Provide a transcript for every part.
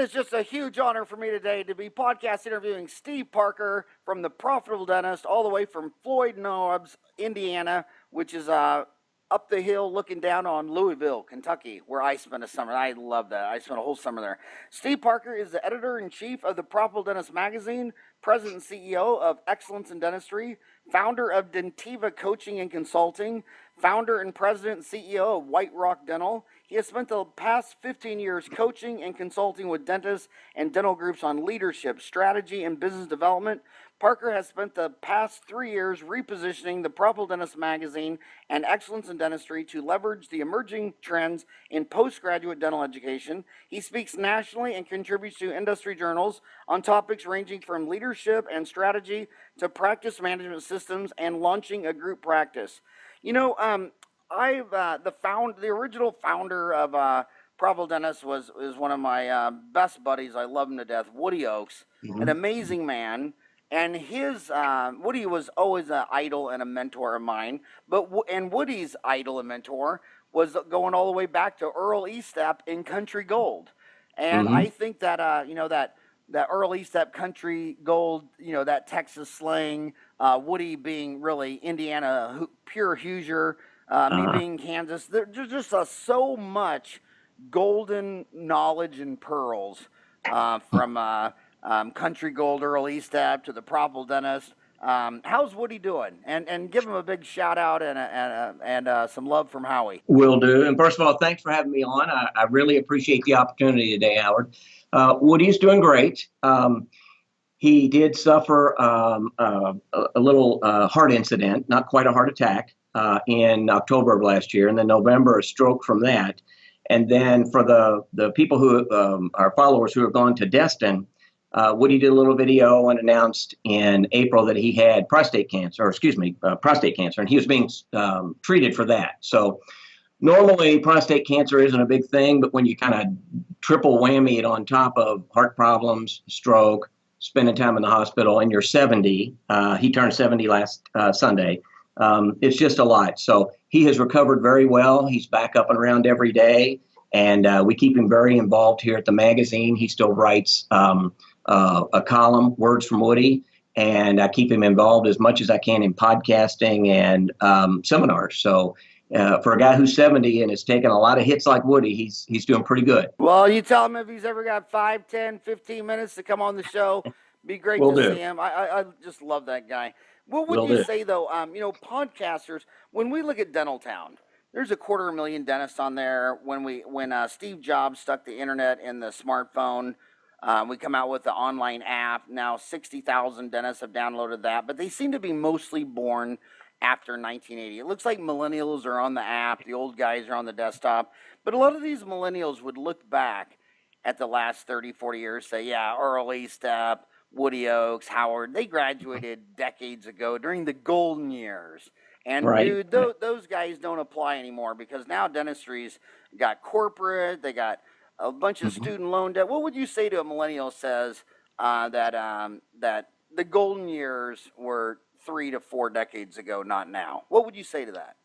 is just a huge honor for me today to be podcast interviewing Steve Parker from The Profitable Dentist, all the way from Floyd Knobs, Indiana, which is up the hill looking down on Louisville, Kentucky, where I spent a summer. I love that. I spent a whole summer there. Steve Parker is the editor-in-chief of The Profitable Dentist magazine, president and CEO of Excellence in Dentistry, founder of Dentiva Coaching and Consulting, founder and president and CEO of WhiteRock Dental. He has spent the past 15 years coaching and consulting with dentists and dental groups on leadership, strategy, and business development. Parker has spent the past 3 years repositioning the Profitable Dentist magazine and Excellence in Dentistry to leverage the emerging trends in postgraduate dental education. He speaks nationally and contributes to industry journals on topics ranging from leadership and strategy to practice management systems and launching a group practice. You know, the original founder of Profitable Dentist is one of my best buddies. I love him to death, Woody Oakes, an amazing man. And his Woody was always an idol and a mentor of mine. And Woody's idol and mentor was going all the way back to Earl Estep in Country Gold. And I think that that Earl Estep Country Gold, that Texas slang, Woody being really Indiana pure Hoosier, me being Kansas. There's just so much golden knowledge and pearls from Country Gold, Earl Estep to the Profitable Dentist. How's Woody doing? And give him a big shout out and some love from Howie. Will do. And first of all, thanks for having me on. I really appreciate the opportunity today, Howard. Woody's doing great. He did suffer a little heart incident, not quite a heart attack, in October of last year, and then November, a stroke from that. And then for the people who are followers who have gone to Destin, Woody did a little video and announced in April that he had prostate cancer, and he was being treated for that. So normally prostate cancer isn't a big thing, but when you kind of triple whammy it on top of heart problems, stroke, spending time in the hospital, and you're 70, he turned 70 last Sunday, it's just a lot. So he has recovered very well. He's back up and around every day, and we keep him very involved here at the magazine. He still writes a column, Words from Woody, and I keep him involved as much as I can in podcasting and seminars. So for a guy who's 70 and has taken a lot of hits like Woody, he's doing pretty good. Well, you tell him if he's ever got 5, 10, 15 minutes to come on the show. Be great to see him. I just love that guy. What would you say, though, podcasters, when we look at Dental Town, there's 250,000 dentists on there. When Steve Jobs stuck the internet in the smartphone, we come out with the online app. Now 60,000 dentists have downloaded that, but they seem to be mostly born after 1980. It looks like millennials are on the app. The old guys are on the desktop. But a lot of these millennials would look back at the last 30, 40 years, say, yeah, Earl Estep, Woody Oakes, Howard, they graduated decades ago during the golden years. And dude, those guys don't apply anymore because now dentistry's got corporate, they got a bunch of student loan debt. What would you say to a millennial says that the golden years were 3 to 4 decades ago, not now? What would you say to that?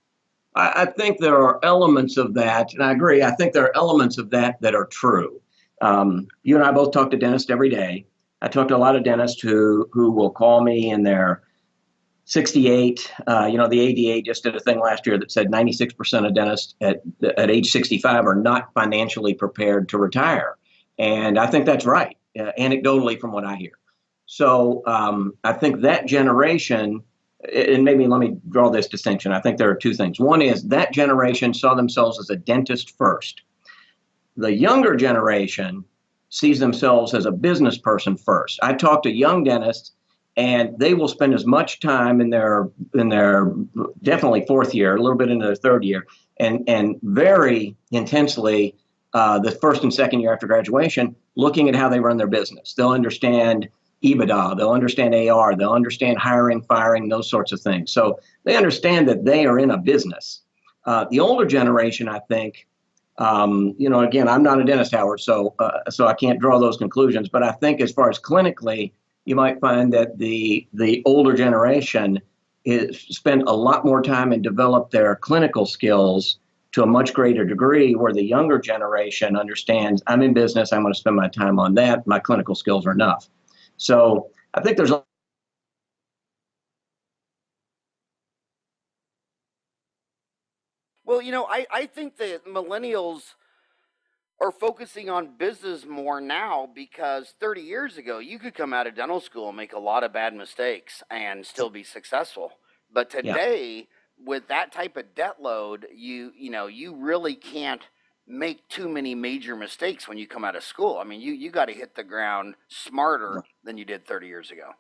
I think there are elements of that, and I agree. I think there are elements of that are true. You and I both talk to dentists every day. I talk to a lot of dentists who will call me and they're 68. The ADA just did a thing last year that said 96% of dentists at age 65 are not financially prepared to retire. And I think that's right, anecdotally from what I hear. So I think that generation, and maybe let me draw this distinction. I think there are two things. One is that generation saw themselves as a dentist first. The younger generation sees themselves as a business person first. I talk to young dentists, and they will spend as much time in their definitely fourth year, a little bit into their third year, and very intensely the first and second year after graduation, looking at how they run their business. They'll understand EBITDA, they'll understand AR, they'll understand hiring, firing, those sorts of things. So they understand that they are in a business. The older generation, I think, again, I'm not a dentist, Howard, so I can't draw those conclusions. But I think as far as clinically, you might find that the older generation spend a lot more time and develop their clinical skills to a much greater degree, where the younger generation understands, I'm in business, I'm going to spend my time on that, my clinical skills are enough. So I think there's Well, I think that millennials are focusing on business more now, because 30 years ago, you could come out of dental school and make a lot of bad mistakes and still be successful. But yeah. today, with that type of debt load, you really can't make too many major mistakes when you come out of school. I mean, you got to hit the ground smarter than you did 30 years ago.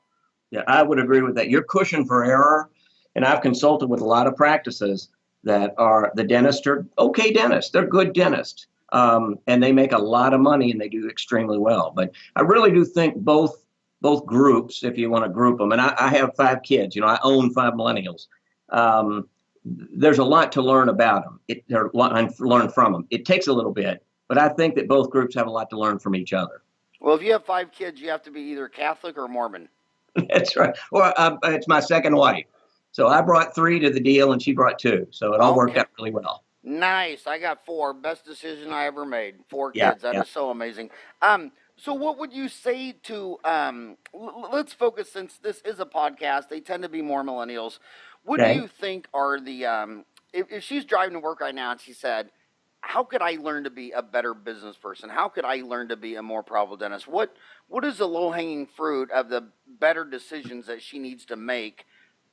Yeah, I would agree with that. You're cushioned for error. And I've consulted with a lot of practices that are, the dentists are okay dentists. They're good dentists. And they make a lot of money and they do extremely well. But I really do think both groups, if you want to group them, and I have 5 kids, I own 5 millennials. There's a lot to learn about them. Learn from them. It takes a little bit, but I think that both groups have a lot to learn from each other. Well, if you have 5 kids, you have to be either Catholic or Mormon. That's right. Well, it's my second wife. So I brought 3 to the deal and she brought 2. So it all worked out really well. Nice. I got 4. Best decision I ever made. 4 Yeah, kids. That is so amazing. So what would you say to, let's focus, since this is a podcast, they tend to be more millennials. What do you think are the, if she's driving to work right now and she said, how could I learn to be a better business person? How could I learn to be a more profitable dentist? What is the low-hanging fruit of the better decisions that she needs to make,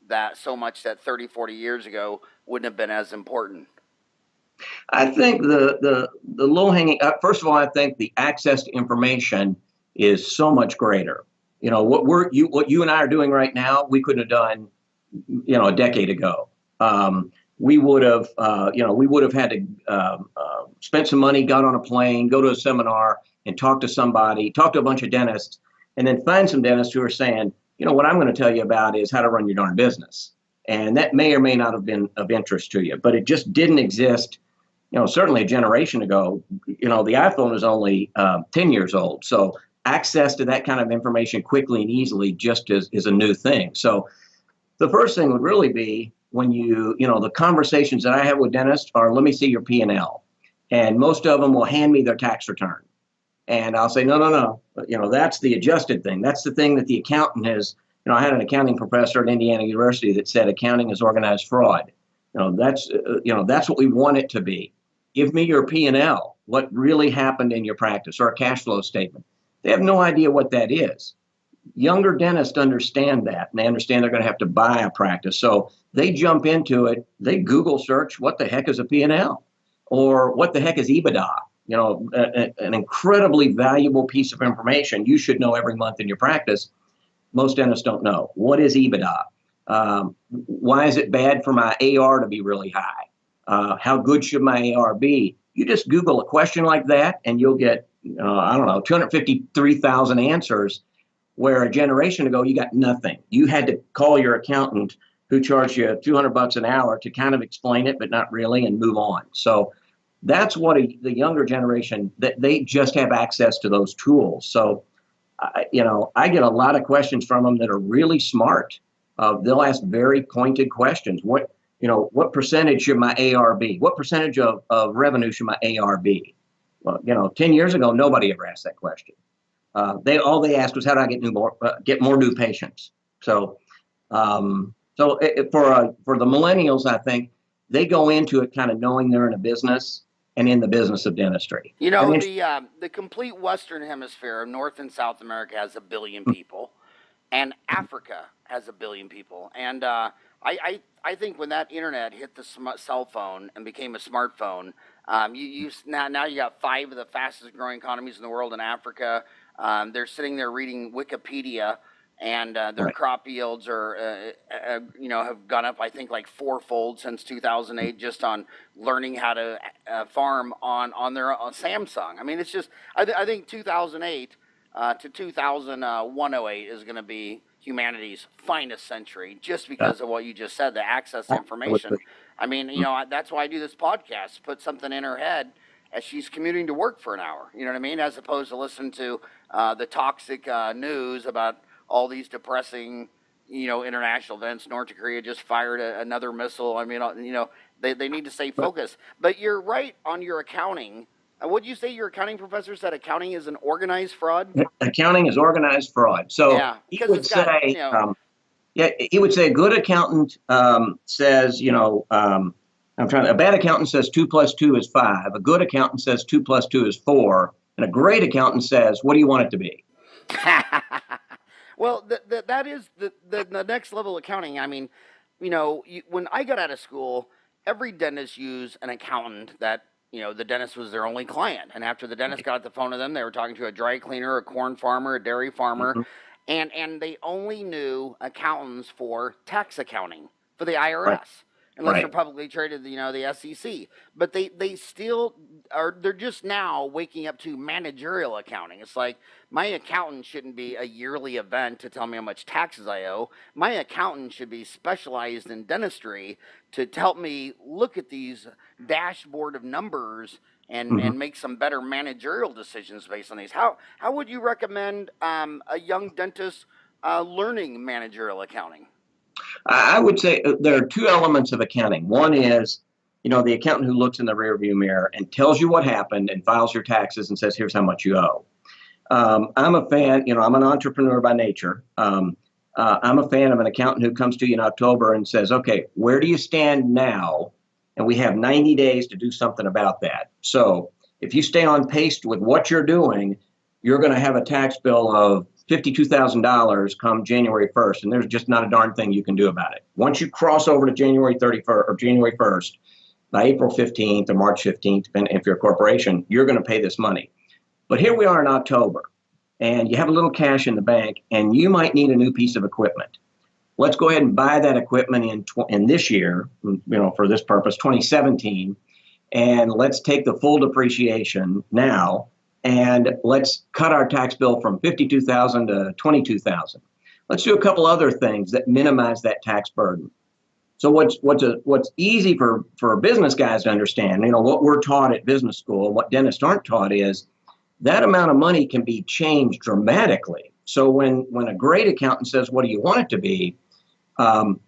that so much that 30, 40 years ago wouldn't have been as important? I think the low hanging, first of all, I think the access to information is so much greater. What you and I are doing right now, we couldn't have done, a decade ago. We would have had to spend some money, got on a plane, go to a seminar and talk to somebody, talk to a bunch of dentists, and then find some dentists who are saying, what I'm going to tell you about is how to run your darn business. And that may or may not have been of interest to you, but it just didn't exist. Certainly a generation ago, the iPhone is only 10 years old. So access to that kind of information quickly and easily just is a new thing. So the first thing would really be, when the conversations that I have with dentists are, let me see your P&L. And most of them will hand me their tax return. And I'll say, no. That's the adjusted thing. That's the thing that the accountant has. I had an accounting professor at Indiana University that said accounting is organized fraud. That's what we want it to be. Give me your P&L, what really happened in your practice, or a cash flow statement. They have no idea what that is. Younger dentists understand that, and they understand they're going to have to buy a practice. So they jump into it. They Google search, what the heck is a P&L? Or what the heck is EBITDA? An incredibly valuable piece of information you should know every month in your practice. Most dentists don't know. What is EBITDA? Why is it bad for my AR to be really high? How good should my AR be? You just Google a question like that and you'll get, 253,000 answers, where a generation ago you got nothing. You had to call your accountant, who charged you $200 an hour, to kind of explain it, but not really, and move on. So that's what the younger generation, that they just have access to those tools. So, I get a lot of questions from them that are really smart. They'll ask very pointed questions. What percentage should my AR be? What percentage of revenue should my AR be? Well, 10 years ago, nobody ever asked that question. All they asked was, how do I get more new patients? So, for the millennials, I think they go into it kind of knowing they're in a business and in the business of dentistry. The complete Western Hemisphere, North and South America, has 1 billion people, and Africa has 1 billion people. And I think when that internet hit the cell phone and became a smartphone, now you got 5 of the fastest growing economies in the world in Africa. They're sitting there reading Wikipedia, and their crop yields are, have gone up, I think, like 4-fold since 2008, just on learning how to farm on their Samsung. I mean, it's just, I think 2008 to 2108 is going to be humanity's finest century, just because of what you just said, the access to information. I mean, that's why I do this podcast, put something in her head as she's commuting to work for an hour, you know what I mean? As opposed to listen to the toxic news about all these depressing international events. North Korea just fired another missile. I mean, they need to stay focused. But you're right on your accounting. Would you say your accounting professor said accounting is an organized fraud? Accounting is organized fraud. So yeah, he would say, he would say a good accountant says, a bad accountant says 2 + 2 is 5. A good accountant says 2 + 2 is 4. And a great accountant says, what do you want it to be? Well, that is the next level accounting. I mean, when I got out of school, every dentist used an accountant that, the dentist was their only client. And after the dentist got the phone to them, they were talking to a dry cleaner, a corn farmer, a dairy farmer, and they only knew accountants for tax accounting for the IRS. Right. Unless you're publicly traded, the SEC. But they still they're just now waking up to managerial accounting. It's like, my accountant shouldn't be a yearly event to tell me how much taxes I owe. My accountant should be specialized in dentistry to help me look at these dashboard of numbers and make some better managerial decisions based on these. How would you recommend a young dentist learning managerial accounting? I would say there are two elements of accounting. One is, the accountant who looks in the rearview mirror and tells you what happened and files your taxes and says, here's how much you owe. I'm a fan, I'm an entrepreneur by nature. I'm a fan of an accountant who comes to you in October and says, okay, where do you stand now? And we have 90 days to do something about that. So if you stay on pace with what you're doing, you're going to have a tax bill of $52,000 come January 1st, and there's just not a darn thing you can do about it. Once you cross over to January 31st or January 1st, by April 15th or March 15th, depending if you're a corporation, you're going to pay this money. But here we are in October, and you have a little cash in the bank, and you might need a new piece of equipment. Let's go ahead and buy that equipment in this year, for this purpose, 2017, and let's take the full depreciation now. And let's cut our tax bill from $52,000 to $22,000. Let's do a couple other things that minimize that tax burden. So what's easy for business guys to understand, what we're taught at business school, what dentists aren't taught is that amount of money can be changed dramatically. So when a great accountant says, what do you want it to be?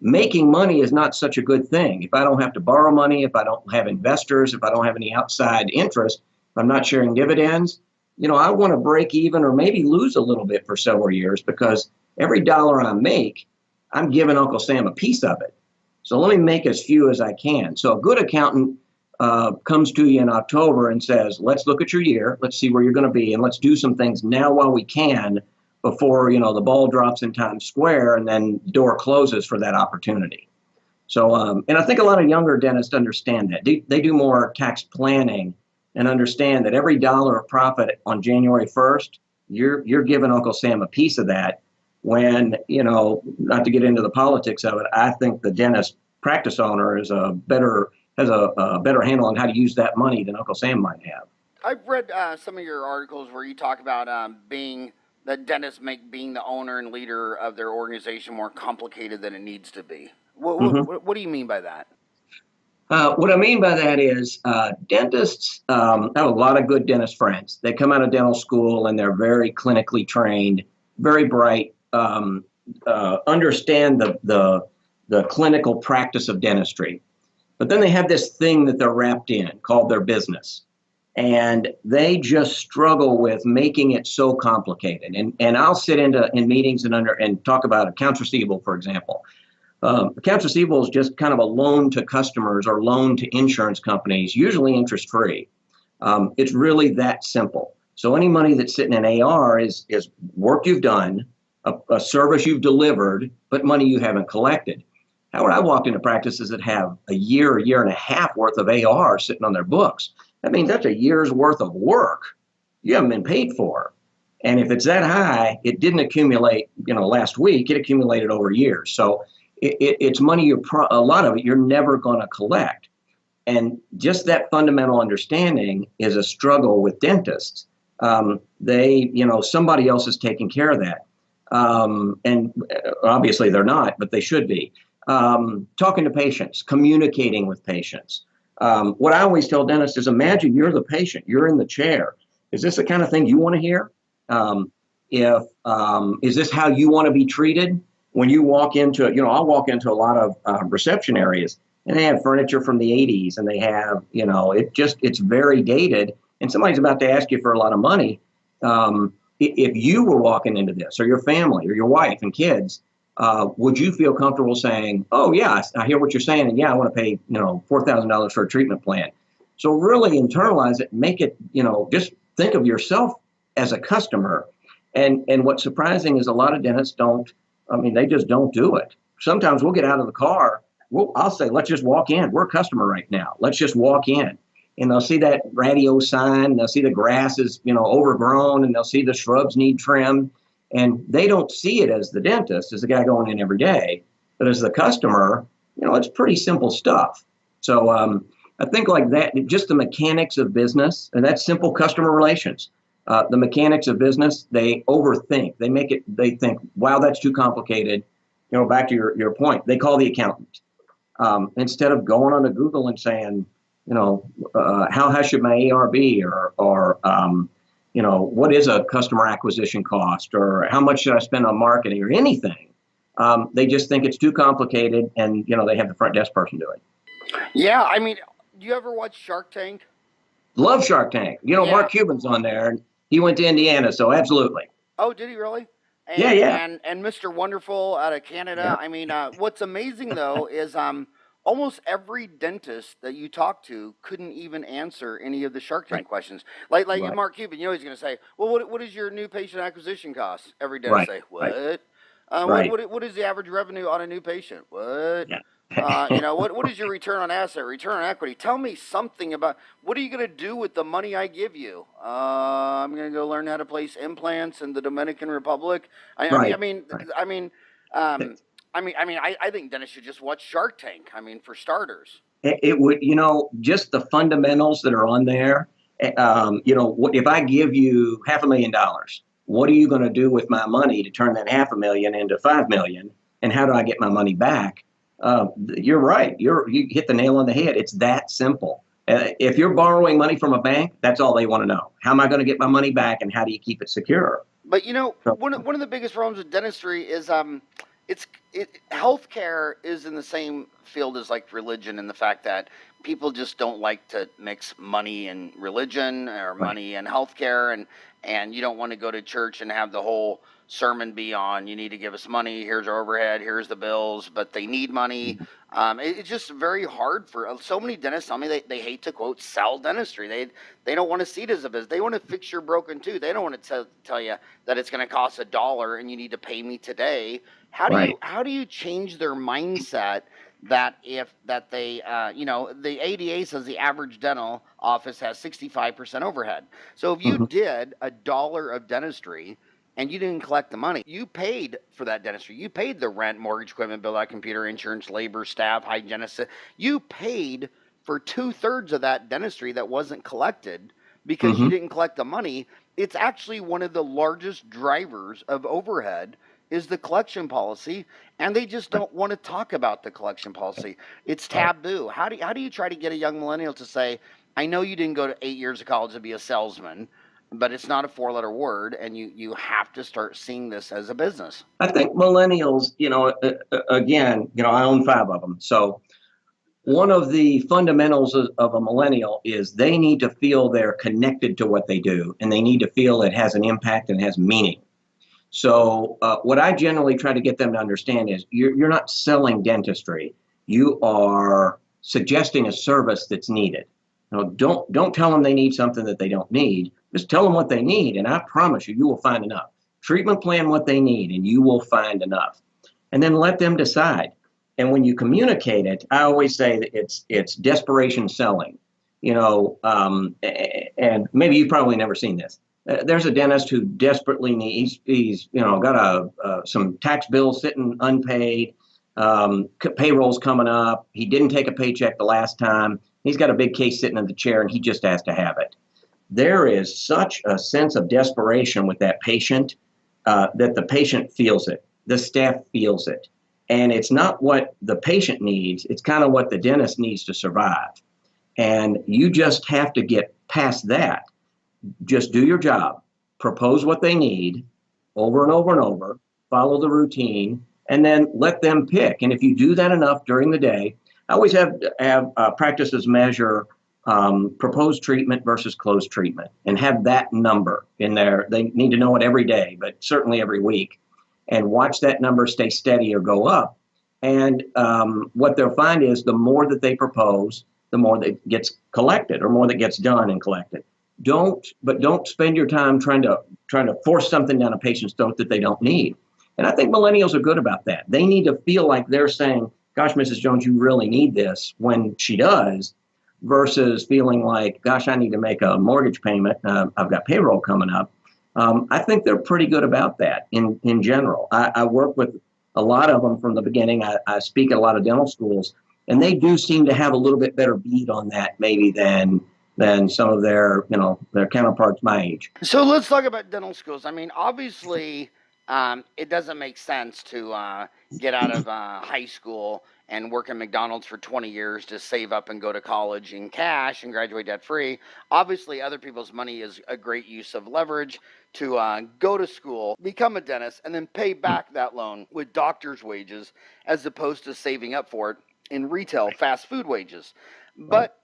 Making money is not such a good thing. If I don't have to borrow money, if I don't have investors, if I don't have any outside interest, if I'm not sharing dividends, I want to break even or maybe lose a little bit for several years, because every dollar I make, I'm giving Uncle Sam a piece of it. So let me make as few as I can. So a good accountant comes to you in October and says, let's look at your year. Let's see where you're going to be. And let's do some things now while we can before, the ball drops in Times Square and then door closes for that opportunity. So, and I think a lot of younger dentists understand that. They do more tax planning and understand that every dollar of profit on January 1st, you're giving Uncle Sam a piece of that. When, not to get into the politics of it, I think the dentist practice owner has a better handle on how to use that money than Uncle Sam might have. I've read some of your articles where you talk about being the owner and leader of their organization more complicated than it needs to be. What do you mean by that? What I mean by that is dentists, I have a lot of good dentist friends. They come out of dental school and they're very clinically trained, very bright, understand the clinical practice of dentistry. But then they have this thing that they're wrapped in called their business. And they just struggle with making it so complicated. And I'll sit in meetings and talk about accounts receivable, for example. Accounts receivable is just kind of a loan to customers or loan to insurance companies, usually interest-free. It's really that simple. So any money that's sitting in AR is work you've done, a service you've delivered, but money you haven't collected. However, I walked into practices that have a year and a half worth of AR sitting on their books. That means that's a year's worth of work you haven't been paid for. And if it's that high, it didn't accumulate, last week, it accumulated over years. So it's money a lot of it you're never going to collect. And just that fundamental understanding is a struggle with dentists. Somebody else is taking care of that. And obviously they're not, but they should be. Talking to patients, communicating with patients. What I always tell dentists is, imagine you're the patient, you're in the chair. Is this the kind of thing you want to hear? Is this how you want to be treated? when you walk into, I'll walk into a lot of reception areas, and they have furniture from the 80s, and they have, it's very dated, and somebody's about to ask you for a lot of money. If you were walking into this, or your family, or your wife and kids, would you feel comfortable saying, oh, yeah, I hear what you're saying, and yeah, I want to pay, $4,000 for a treatment plan? So really internalize it, make it, just think of yourself as a customer. And what's surprising is a lot of dentists they just don't do it. Sometimes we'll get out of the car. I'll say, let's just walk in. We're a customer right now. Let's just walk in. And they'll see that radio sign. They'll see the grass is, overgrown, and they'll see the shrubs need trim. And they don't see it as the dentist, as the guy going in every day. But as the customer, it's pretty simple stuff. So I think like that, just the mechanics of business, and that's simple customer relations. The mechanics of business, they overthink. They think, wow, that's too complicated. Back to your point, they call the accountant. Instead of going onto Google and saying, how high should my AR be, or what is a customer acquisition cost, or how much should I spend on marketing, or anything. They just think it's too complicated, and, they have the front desk person do it. Yeah, do you ever watch Shark Tank? Love Shark Tank. Yeah. Mark Cuban's on there. He went to Indiana, so absolutely. Oh, did he really? And, yeah. And Mr. Wonderful out of Canada. Yeah. What's amazing, though, is almost every dentist that you talk to couldn't even answer any of the Shark Tank questions. Like right. Mark Cuban, he's going to say, well, what is your new patient acquisition cost? Every dentist say, what? Right. What is the average revenue on a new patient? What? Yeah. What is your return on asset, return on equity? Tell me something about what are you going to do with the money I give you? I'm going to go learn how to place implants in the Dominican Republic. I think dentists should just watch Shark Tank. For starters, it would, just the fundamentals that are on there. If I give you $500,000, what are you going to do with my money to turn that $500,000 into $5 million? And how do I get my money back? You're right. You hit the nail on the head. It's that simple. If you're borrowing money from a bank, that's all they want to know. How am I going to get my money back, and how do you keep it secure? But one of the biggest problems with dentistry is healthcare is in the same field as like religion, in the fact that people just don't like to mix money and religion, or money and healthcare, and you don't want to go to church and have the whole sermon be on, you need to give us money, here's our overhead, here's the bills, but they need money. It's just very hard for so many dentists. Tell me they hate to, quote, sell dentistry. They don't want to see it as a business. They want to fix your broken tooth. They don't want to tell you that it's going to cost $1 and you need to pay me today. How do you change their mindset that they the ADA says the average dental office has 65% overhead. So if you did $1 of dentistry and you didn't collect the money, you paid for that dentistry. You paid the rent, mortgage, equipment, bill, computer, insurance, labor, staff, hygienist. You paid for 2/3 of that dentistry that wasn't collected because you didn't collect the money. It's actually one of the largest drivers of overhead is the collection policy, and they just don't want to talk about the collection policy. It's taboo. How do you try to get a young millennial to say, I know you didn't go to 8 years of college to be a salesman, but it's not a 4-letter word, and you have to start seeing this as a business. I think millennials, again, I own 5 of them. So one of the fundamentals of a millennial is they need to feel they're connected to what they do, and they need to feel it has an impact and has meaning. So what I generally try to get them to understand is you're not selling dentistry. You are suggesting a service that's needed. Don't tell them they need something that they don't need. Just tell them what they need, and I promise you will find enough. Treatment plan what they need, and you will find enough. And then let them decide. And when you communicate it, I always say that it's desperation selling. And maybe you've probably never seen this. There's a dentist who desperately needs. He's got some tax bills sitting unpaid. Payroll's coming up. He didn't take a paycheck the last time. He's got a big case sitting in the chair, and he just has to have it. There is such a sense of desperation with that patient that the patient feels it. The staff feels it. And it's not what the patient needs. It's kind of what the dentist needs to survive. And you just have to get past that. Just do your job. Propose what they need over and over and over. Follow the routine. and then let them pick. And if you do that enough during the day, I always have practices measure proposed treatment versus closed treatment and have that number in there. They need to know it every day, but certainly every week, and watch that number stay steady or go up. And what they'll find is the more that they propose, the more that gets collected or more that gets done and collected. Don't spend your time trying to force something down a patient's throat that they don't need. And I think millennials are good about that. They need to feel like they're saying, gosh, Mrs. Jones, you really need this when she does, versus feeling like, gosh, I need to make a mortgage payment. I've got payroll coming up. I think they're pretty good about that in general. I work with a lot of them from the beginning. I speak at a lot of dental schools, and they do seem to have a little bit better beat on that maybe than some of their counterparts my age. So let's talk about dental schools. I mean, obviously, it doesn't make sense to get out of high school and work at McDonald's for 20 years to save up and go to college in cash and graduate debt-free. Obviously, other people's money is a great use of leverage to go to school, become a dentist, and then pay back that loan with doctor's wages as opposed to saving up for it in retail fast food wages. But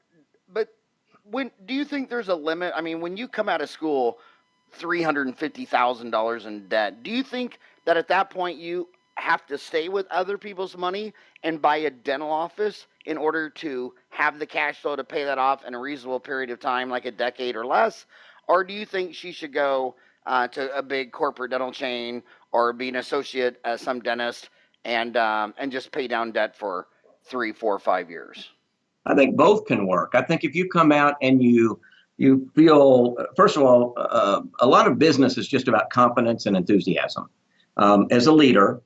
when do you think there's a limit? I mean, when you come out of school $350,000 in debt, do you think that at that point you have to stay with other people's money and buy a dental office in order to have the cash flow to pay that off in a reasonable period of time, like a decade or less? Or do you think she should go to a big corporate dental chain or be an associate at some dentist and just pay down debt for 3, 4, 5 years? I think both can work. I think if you come out and you feel, first of all, a lot of business is just about confidence and enthusiasm. As a leader,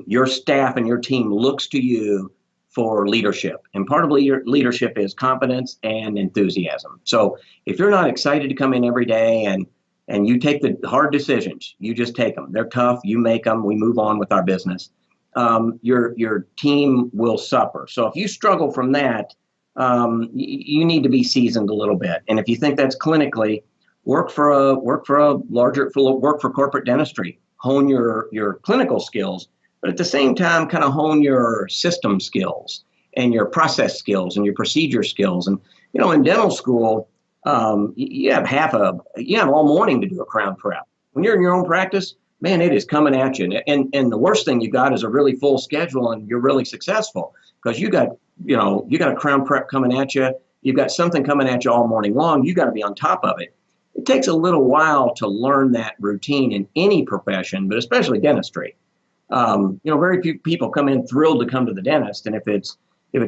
your staff and your team looks to you for leadership. And part of leadership is confidence and enthusiasm. So if you're not excited to come in every day and you take the hard decisions, you just take them. They're tough. You make them. We move on with our business. Your team will suffer. So if you struggle from that, you need to be seasoned a little bit. And if you think that's clinically, work for corporate dentistry, hone your clinical skills, but at the same time, kind of hone your system skills and your process skills and your procedure skills. And, in dental school, you have all morning to do a crown prep. When you're in your own practice, man, it is coming at you. And the worst thing you got is a really full schedule and you're really successful because you got a crown prep coming at you. You've got something coming at you all morning long. You got to be on top of it. It takes a little while to learn that routine in any profession, but especially dentistry. Very few people come in thrilled to come to the dentist. And if it's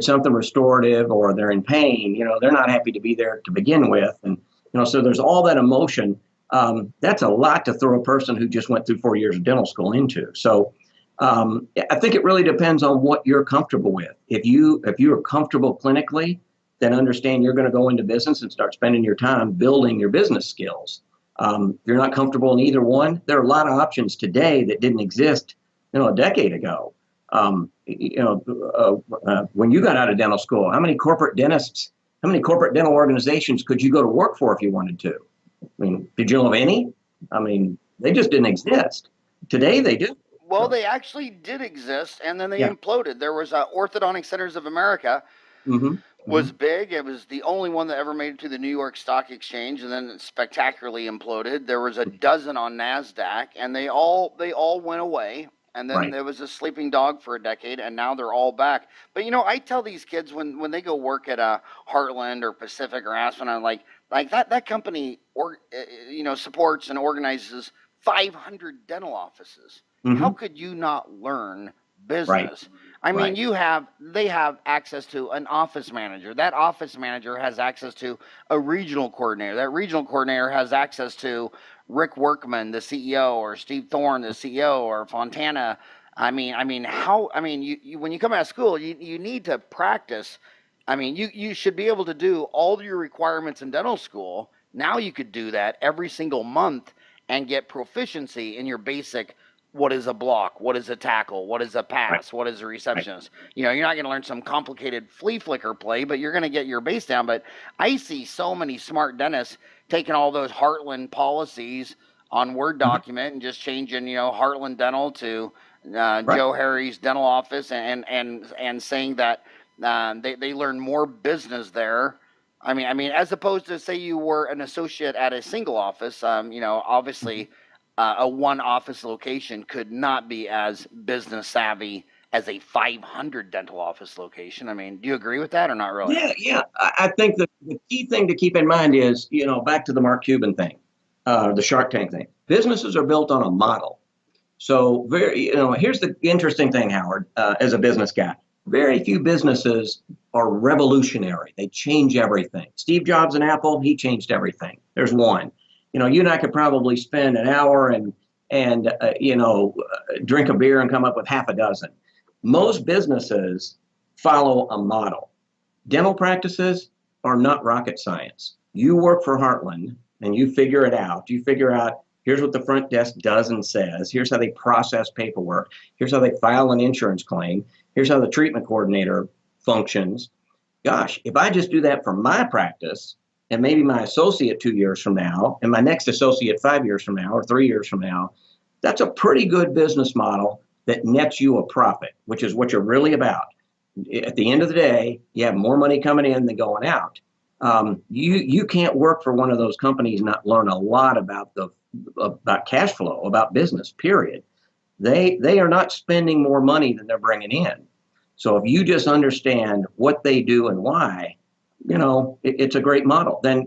something restorative or they're in pain, they're not happy to be there to begin with. And, so there's all that emotion. That's a lot to throw a person who just went through 4 years of dental school into. So I think it really depends on what you're comfortable with. If you are comfortable clinically, then understand you're going to go into business and start spending your time building your business skills. If you're not comfortable in either one, there are a lot of options today that didn't exist, a decade ago. When you got out of dental school, how many corporate dental organizations could you go to work for if you wanted to? I mean, did you know of any? I mean, they just didn't exist. Today they do. Well, they actually did exist, and then they imploded. There was Orthodontic Centers of America was big. It was the only one that ever made it to the New York Stock Exchange, and then it spectacularly imploded. There was a dozen on NASDAQ, and they all went away. And then there was a sleeping dog for a decade, and now they're all back. But, I tell these kids when they go work at Heartland or Pacific or Aspen, I'm like that company supports and organizes 500 dental offices. How could you not learn business? Right. I mean, they have access to an office manager. That office manager has access to a regional coordinator. That regional coordinator has access to Rick Workman, the CEO, or Steve Thorne, the CEO, or Fontana. When you come out of school, you need to practice. I mean, you should be able to do all your requirements in dental school. Now you could do that every single month and get proficiency in your basic. What is a block? What is a tackle? What is a pass? What is a receptionist? You're not going to learn some complicated flea flicker play, but you're going to get your base down. But I see so many smart dentists taking all those Heartland policies on Word document and just changing, Heartland Dental to Joe Harry's dental office, and saying that they learn more business there. I mean, as opposed to say you were an associate at a single office. Obviously, a one office location could not be as business savvy as a 500 dental office location. I mean, do you agree with that or not really? Yeah. I think the key thing to keep in mind is, back to the Mark Cuban thing, the Shark Tank thing. Businesses are built on a model. So here's the interesting thing, Howard, as a business guy. Very few businesses are revolutionary. They change everything. Steve Jobs and Apple, he changed everything. There's one. You and I could probably spend an hour and drink a beer and come up with half a dozen. Most businesses follow a model. Dental practices are not rocket science. You work for Heartland and you figure it out. You figure out, here's what the front desk does and says. Here's how they process paperwork. Here's how they file an insurance claim. Here's how the treatment coordinator functions. Gosh, if I just do that for my practice, and maybe my associate 2 years from now, and my next associate 5 years from now or 3 years from now, that's a pretty good business model that nets you a profit, which is what you're really about. At the end of the day, you have more money coming in than going out. You can't work for one of those companies and not learn a lot about cash flow, about business, period. They are not spending more money than they're bringing in. So if you just understand what they do and why, it's a great model. Then,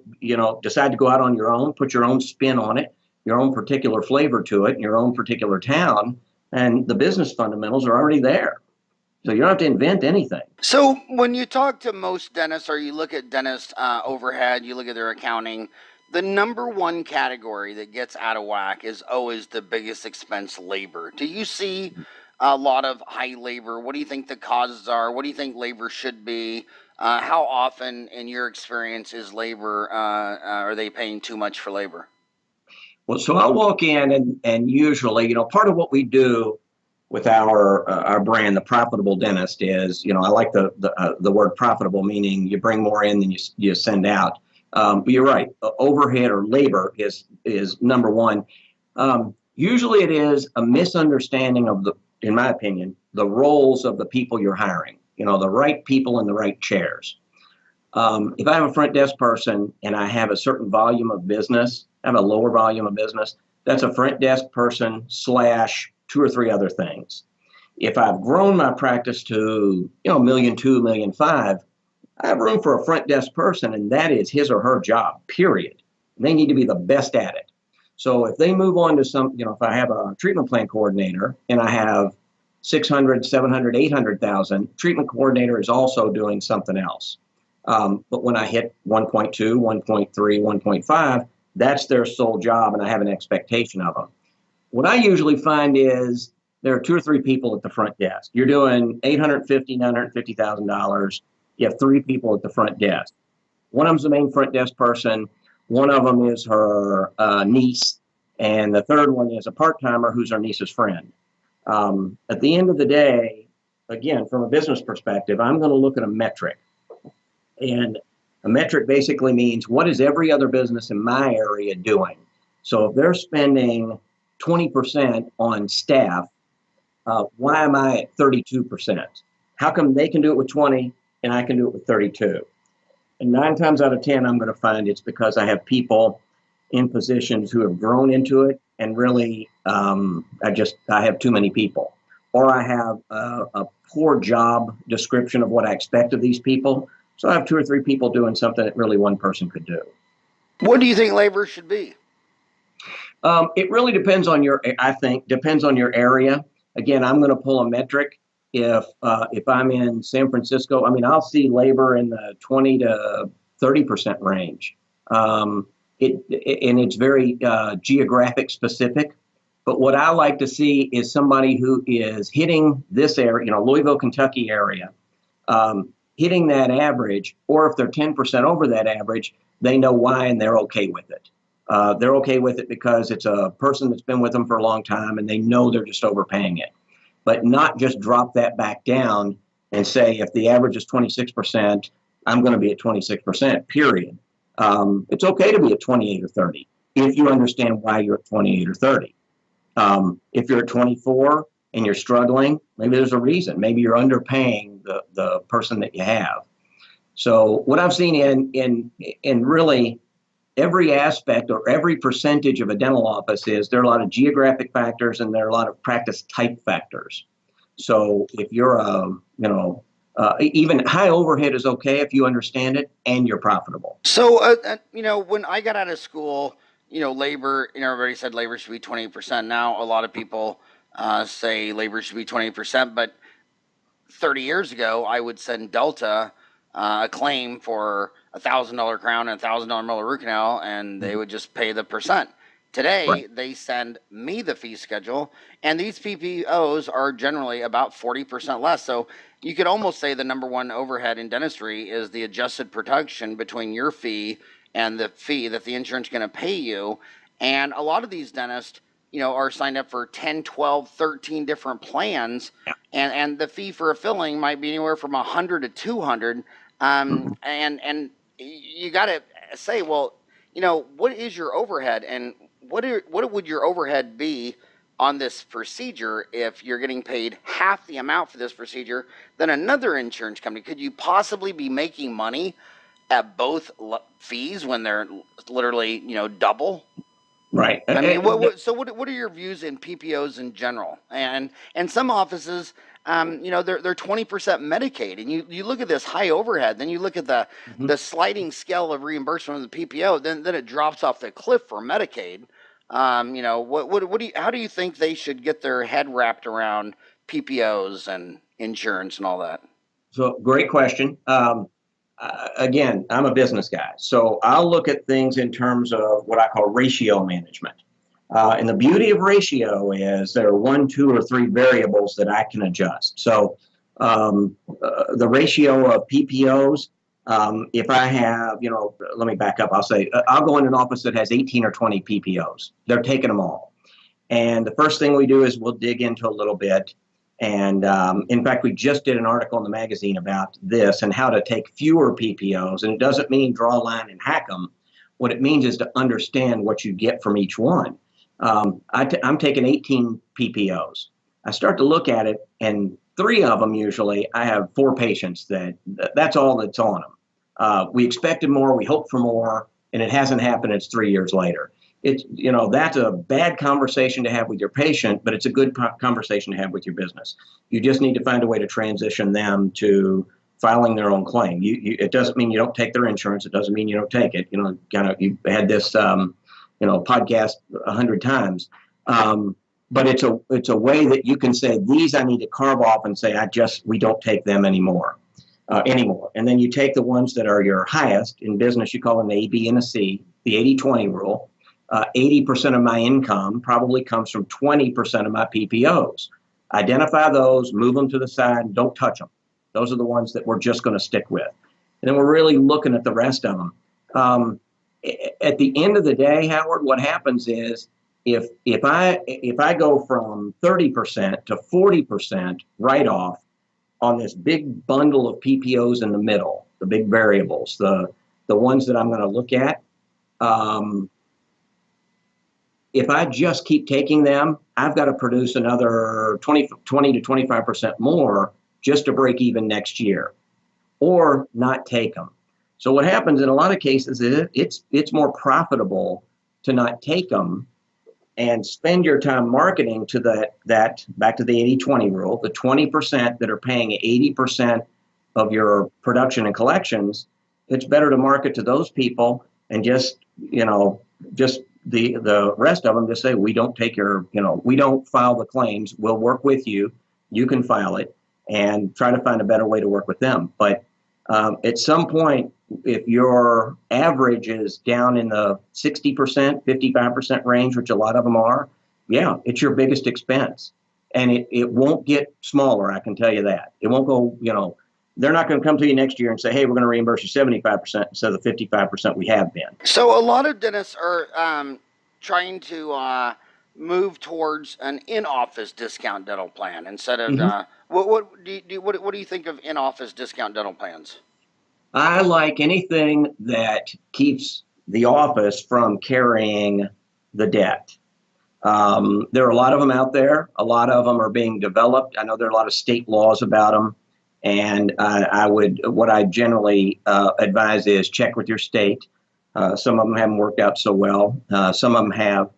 decide to go out on your own, put your own spin on it, your own particular flavor to it, in your own particular town, and the business fundamentals are already there. So you don't have to invent anything. So when you talk to most dentists, or you look at dentist overhead, you look at their accounting, the number one category that gets out of whack is always the biggest expense, labor. Do you see a lot of high labor? What do you think the causes are? What do you think labor should be? How often, in your experience, is labor, are they paying too much for labor? Well, so I'll walk in and usually, part of what we do with our brand, the Profitable Dentist, is, I like the word profitable, meaning you bring more in than you send out. But you're right. Overhead or labor is number one. Usually it is a misunderstanding of in my opinion, the roles of the people you're hiring. The right people in the right chairs. If I have a front desk person and I have a certain volume of business, I have a lower volume of business, that's a front desk person / 2 or 3 other things. If I've grown my practice to, $1.2 million, $1.5 million, I have room for a front desk person, and that is his or her job, period. They need to be the best at it. So if they move on to if I have a treatment plan coordinator and I have 600, 700, 800,000, treatment coordinator is also doing something else. But when I hit 1.2, 1.3, 1.5, that's their sole job, and I have an expectation of them. What I usually find is there are 2 or 3 people at the front desk. You're doing $850,000, $950,000. You have 3 people at the front desk. One of them's the main front desk person. One of them is her niece, and the third one is a part-timer who's her niece's friend. At the end of the day, again, from a business perspective, I'm going to look at a metric. And a metric basically means, what is every other business in my area doing? So if they're spending 20% on staff, why am I at 32%? How come they can do it with 20 and I can do it with 32? And 9 times out of 10, I'm going to find it's because I have people in positions who have grown into it, and really, I have too many people, or I have a poor job description of what I expect of these people. So I have 2 or 3 people doing something that really one person could do. What do you think labor should be? It really depends on your area. Again, I'm going to pull a metric. If I'm in San Francisco, I'll see labor in the 20 to 30% range. And it's very geographic specific. But what I like to see is somebody who is hitting this area, Louisville, Kentucky area, hitting that average, or if they're 10% over that average, they know why and they're okay with it. They're okay with it because it's a person that's been with them for a long time and they know they're just overpaying it. But not just drop that back down and say, if the average is 26%, I'm going to be at 26%, period. It's okay to be at 28 or 30 if you understand why you're at 28 or 30. If you're at 24 and you're struggling, maybe there's a reason. Maybe you're underpaying the person that you have. So what I've seen in really every aspect or every percentage of a dental office is there are a lot of geographic factors and there are a lot of practice type factors. So if you're even high overhead is okay if you understand it and you're profitable. So, when I got out of school, labor, everybody said labor should be 20%. Now, a lot of people say labor should be 20%, but 30 years ago, I would send Delta a claim for $1,000 crown and $1,000 molar root canal, and they would just pay the percent. Today, Right. they send me the fee schedule, and these PPOs are generally about 40% less. So you could almost say the number one overhead in dentistry is the adjusted production between your fee and the fee that the insurance is going to pay you. And a lot of these dentists, are signed up for 10, 12, 13 different plans, and the fee for a filling might be anywhere from 100 to 200. And you got to say, well, what is your overhead, and what would your overhead be on this procedure if you're getting paid half the amount for this procedure than another insurance company? Could you possibly be making money at both fees when they're literally, double? Right. I mean, what are your views in PPOs in general? And some offices, they're 20% Medicaid, and you look at this high overhead, then you look at the sliding scale of reimbursement of the PPO, then it drops off the cliff for Medicaid. How do you think they should get their head wrapped around PPOs and insurance and all that? So great question. Again, I'm a business guy, so I'll look at things in terms of what I call ratio management. And the beauty of ratio is there are 1, 2, or 3 variables that I can adjust. So the ratio of PPOs, if I have, let me back up. I'll say I'll go in an office that has 18 or 20 PPOs. They're taking them all. And the first thing we do is we'll dig into a little bit. And in fact, we just did an article in the magazine about this and how to take fewer PPOs. And it doesn't mean draw a line and hack them. What it means is to understand what you get from each one. I'm taking 18 PPOs. I start to look at it, and 3 of them usually, I have 4 patients that's all that's on them. We expected more, we hoped for more, and it hasn't happened. It's 3 years later. It's, that's a bad conversation to have with your patient, but it's a good conversation to have with your business. You just need to find a way to transition them to filing their own claim. It doesn't mean you don't take their insurance. It doesn't mean you don't take it. You've had this, podcast 100 times. But it's a way that you can say, these I need to carve off and say, we don't take them anymore. And then you take the ones that are your highest. In business, you call them A, B, and a C, the 80-20 rule. 80% of my income probably comes from 20% of my PPOs. Identify those, move them to the side, don't touch them. Those are the ones that we're just going to stick with. And then we're really looking at the rest of them. At the end of the day, Howard, what happens is if I go from 30% to 40% write-off on this big bundle of PPOs in the middle, the big variables, the ones that I'm going to look at, if I just keep taking them, I've got to produce another 20 to 25% more just to break even next year, or not take them. So what happens in a lot of cases is it's more profitable to not take them and spend your time marketing to that back to the 80-20 rule, the 20% that are paying 80% of your production and collections. It's better to market to those people and just the rest of them just say, we don't take we don't file the claims. We'll work with you. You can file it, and try to find a better way to work with them. But at some point, if your average is down in the 60%, 55% range, which a lot of them are, it's your biggest expense. And it won't get smaller, I can tell you that. It won't go, they're not going to come to you next year and say, hey, we're going to reimburse you 75% instead of the 55% we have been. So a lot of dentists are trying to move towards an in-office discount dental plan instead of what do you think of in-office discount dental plans? I like anything that keeps the office from carrying the debt. There are a lot of them out there. A lot of them are being developed. I know there are a lot of state laws about them. And what I generally advise is check with your state. Some of them haven't worked out so well. Some of them have.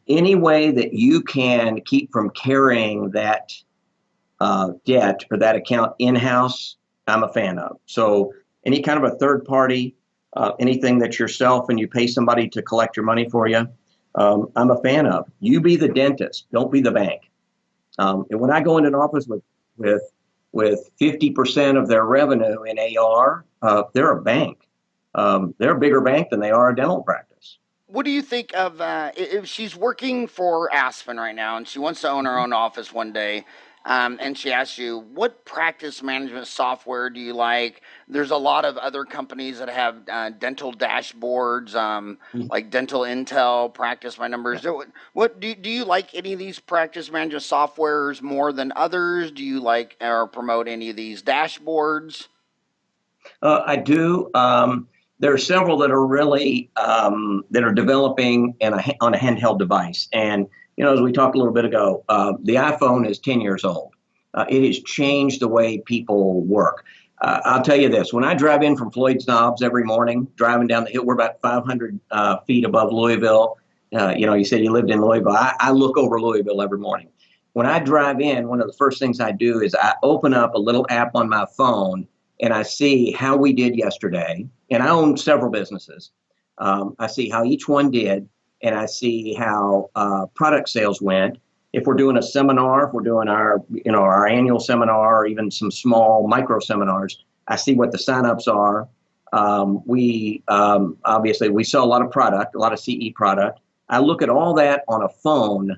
Any way that you can keep from carrying that debt or that account in-house, I'm a fan of. So any kind of a third party, anything that's yourself and you pay somebody to collect your money for you, I'm a fan of. You be the dentist, don't be the bank. And when I go into an office with 50% of their revenue in AR, they're a bank. They're a bigger bank than they are a dental practice. What do you think of if she's working for Aspen right now and she wants to own her own office one day, and she asks you, what practice management software do you like? There's a lot of other companies that have dental dashboards, like Dental Intel, Practice My Numbers. What do you like any of these practice management softwares more than others? Do you like or promote any of these dashboards? I do. There are several that are really that are developing on a handheld device. And, as we talked a little bit ago, the iPhone is 10 years old. It has changed the way people work. I'll tell you this. When I drive in from Floyd's Knobs every morning, driving down the hill, we're about 500 feet above Louisville. You said you lived in Louisville. I look over Louisville every morning. When I drive in, one of the first things I do is I open up a little app on my phone and I see how we did yesterday. And I own several businesses. I see how each one did, and I see how product sales went. If we're doing a seminar, if we're doing our annual seminar, or even some small micro seminars, I see what the signups are. We obviously we sell a lot of product, a lot of CE product. I look at all that on a phone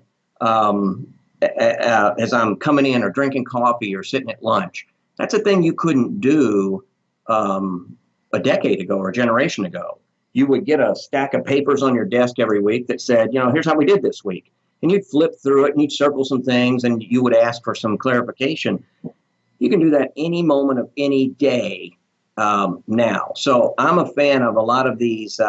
as I'm coming in or drinking coffee or sitting at lunch. That's a thing you couldn't do a decade ago or a generation ago. You would get a stack of papers on your desk every week that said, here's how we did this week. And you'd flip through it and you'd circle some things and you would ask for some clarification. You can do that any moment of any day now. So I'm a fan of a lot of these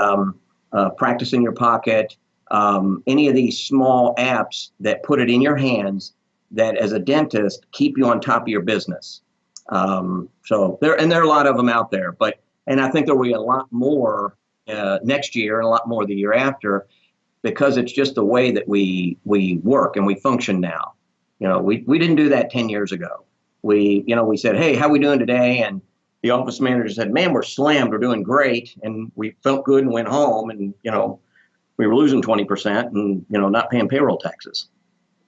practice in your pocket, any of these small apps that put it in your hands that as a dentist keep you on top of your business. So there are a lot of them out there, and I think there will be a lot more next year and a lot more the year after, because it's just the way that we work and we function now. We didn't do that 10 years ago. We said, hey, how we doing today? And the office manager said, man, we're slammed. We're doing great. And we felt good and went home and, we were losing 20% and, not paying payroll taxes.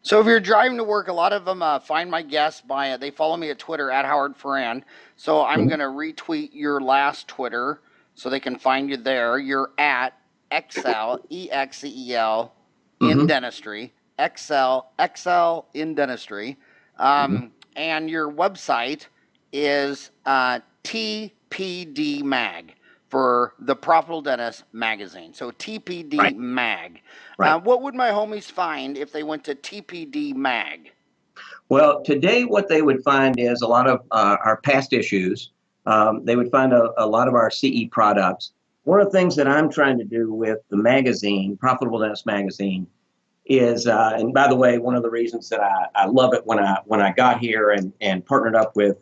So if you're driving to work, a lot of them find my guests by they follow me at Twitter at Howard Farran. So I'm going to retweet your last Twitter so they can find you there. You're at Excel, EXCEL, in dentistry. Excel in dentistry. And your website is TPD Mag for the Profitable Dentist magazine. So TPD Mag. Right. What would my homies find if they went to TPD Mag? Well, today what they would find is a lot of our past issues. They would find a lot of our CE products. One of the things that I'm trying to do with the magazine, Profitable Dentist magazine, is, and by the way, one of the reasons that I love it when I got here and partnered up with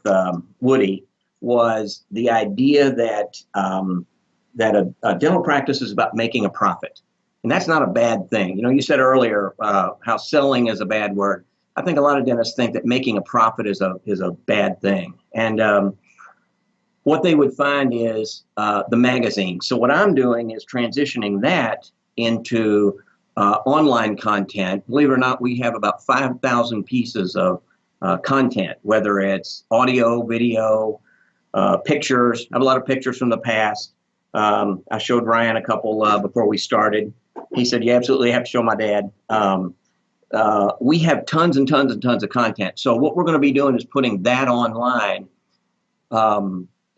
Woody was the idea that a dental practice is about making a profit. And that's not a bad thing. You said earlier how selling is a bad word. I think a lot of dentists think that making a profit is a bad thing. And what they would find is the magazine. So what I'm doing is transitioning that into online content. Believe it or not, we have about 5,000 pieces of content, whether it's audio, video, pictures. I have a lot of pictures from the past. I showed Ryan a couple before we started. He said, you absolutely have to show my dad. We have tons and tons and tons of content. So what we're going to be doing is putting that online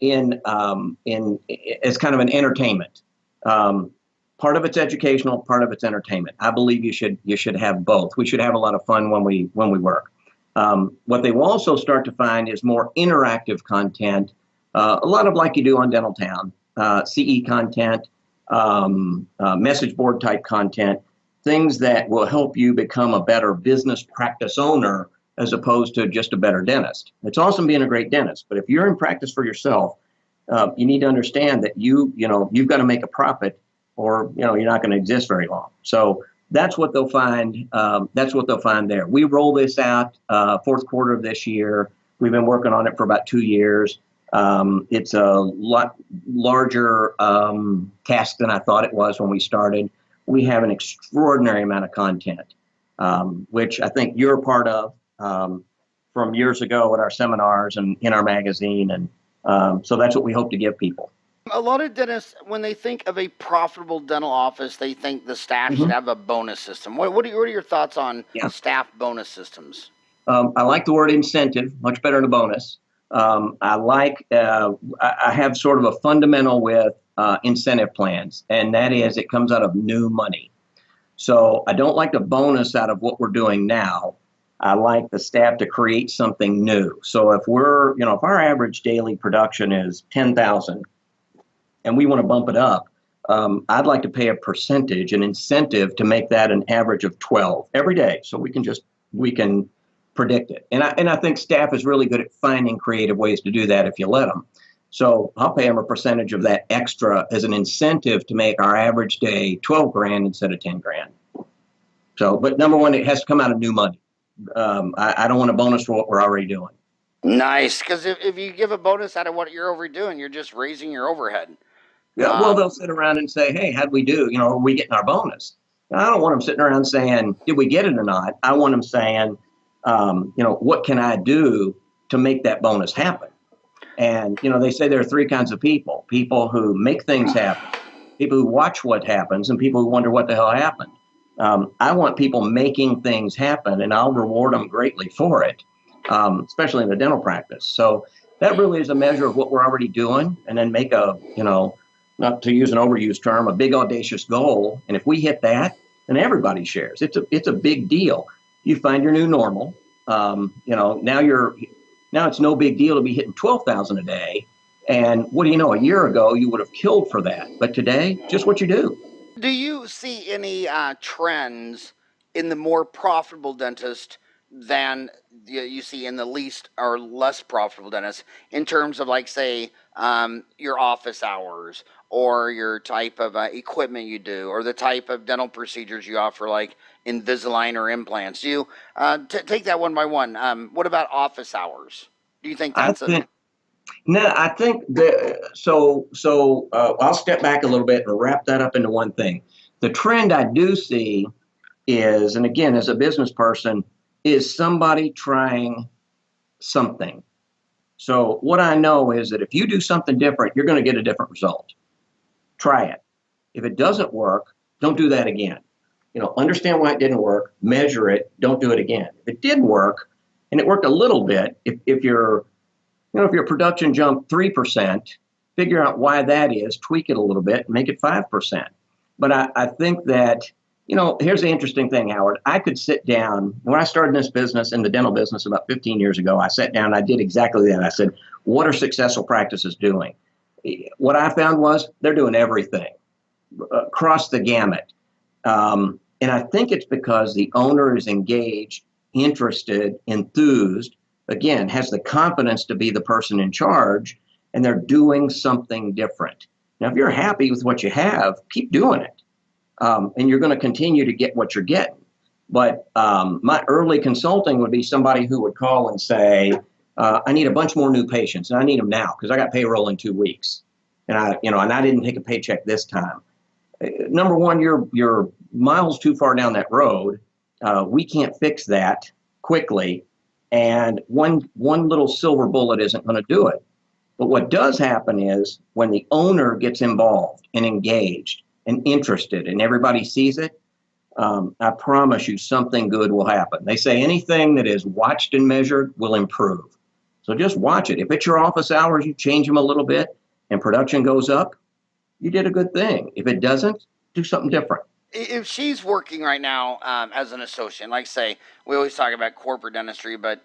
in as kind of an entertainment. Part of it's educational, part of it's entertainment. I believe you should have both. We should have a lot of fun when we work. What they will also start to find is more interactive content, a lot of like you do on Dental Town, CE content, message board type content, things that will help you become a better business practice owner as opposed to just a better dentist. It's awesome being a great dentist, but if you're in practice for yourself, you need to understand that you've got to make a profit, or you're not going to exist very long. So that's what they'll find. That's what they'll find there. We roll this out fourth quarter of this year. We've been working on it for about 2 years. It's a lot larger task than I thought it was when we started. We have an extraordinary amount of content, which I think you're a part of from years ago at our seminars and in our magazine. And so that's what we hope to give people. A lot of dentists, when they think of a profitable dental office, they think the staff should have a bonus system. What are your thoughts on staff bonus systems? I like the word incentive, much better than a bonus. I have sort of a fundamental with incentive plans, and that is it comes out of new money. So I don't like the bonus out of what we're doing now. I like the staff to create something new. So if if our average daily production is 10,000 and we want to bump it up, I'd like to pay a percentage, an incentive to make that an average of 12 every day. So we can predict it. And I think staff is really good at finding creative ways to do that if you let them. So I'll pay them a percentage of that extra as an incentive to make our average day 12 grand instead of 10 grand. So, but number one, it has to come out of new money. I don't want a bonus for what we're already doing. Nice, because if you give a bonus out of what you're overdoing, you're just raising your overhead. Yeah, well, they'll sit around and say, hey, how'd we do? Are we getting our bonus? I don't want them sitting around saying, did we get it or not? I want them saying, what can I do to make that bonus happen? And, they say there are 3 kinds of people who make things happen, people who watch what happens, and people who wonder what the hell happened. I want people making things happen, and I'll reward them greatly for it, especially in the dental practice. So that really is a measure of what we're already doing, and then make not to use an overused term, a big audacious goal. And if we hit that, then everybody shares. It's a big deal. You find your new normal. Now it's no big deal to be hitting 12,000 a day. And what do you know? A year ago, you would have killed for that. But today, just what you do. Do you see any trends in the more profitable dentist than you see in the least or less profitable dentist in terms of, like, say, your office hours or your type of equipment you do or the type of dental procedures you offer, like Invisalign or implants? Do you take that one by one? What about office hours? Do you think that's No, I think that so I'll step back a little bit and wrap that up into one thing. The trend I do see is, and again, as a business person, is somebody trying something. So what I know is that if you do something different, you're going to get a different result. Try it. If it doesn't work, don't do that again. Understand why it didn't work, measure it, don't do it again. If it did work, and it worked a little bit, if your production jumped 3%, figure out why that is, tweak it a little bit, make it 5%. But I think that, here's the interesting thing, Howard. I could sit down, when I started in this business, in the dental business about 15 years ago, I sat down and I did exactly that. I said, what are successful practices doing? What I found was they're doing everything, across the gamut. And I think it's because the owner is engaged, interested, enthused, again, has the confidence to be the person in charge, and they're doing something different. Now, if you're happy with what you have, keep doing it. And you're going to continue to get what you're getting. But my early consulting would be somebody who would call and say, I need a bunch more new patients, and I need them now because I got payroll in 2 weeks. And I didn't take a paycheck this time. Number one, you're miles too far down that road. We can't fix that quickly. And one little silver bullet isn't going to do it. But what does happen is when the owner gets involved and engaged and interested and everybody sees it, I promise you something good will happen. They say anything that is watched and measured will improve. So just watch it. If it's your office hours, you change them a little bit and production goes up, you did a good thing. If it doesn't, do something different. If she's working right now as an associate, like, say, we always talk about corporate dentistry, but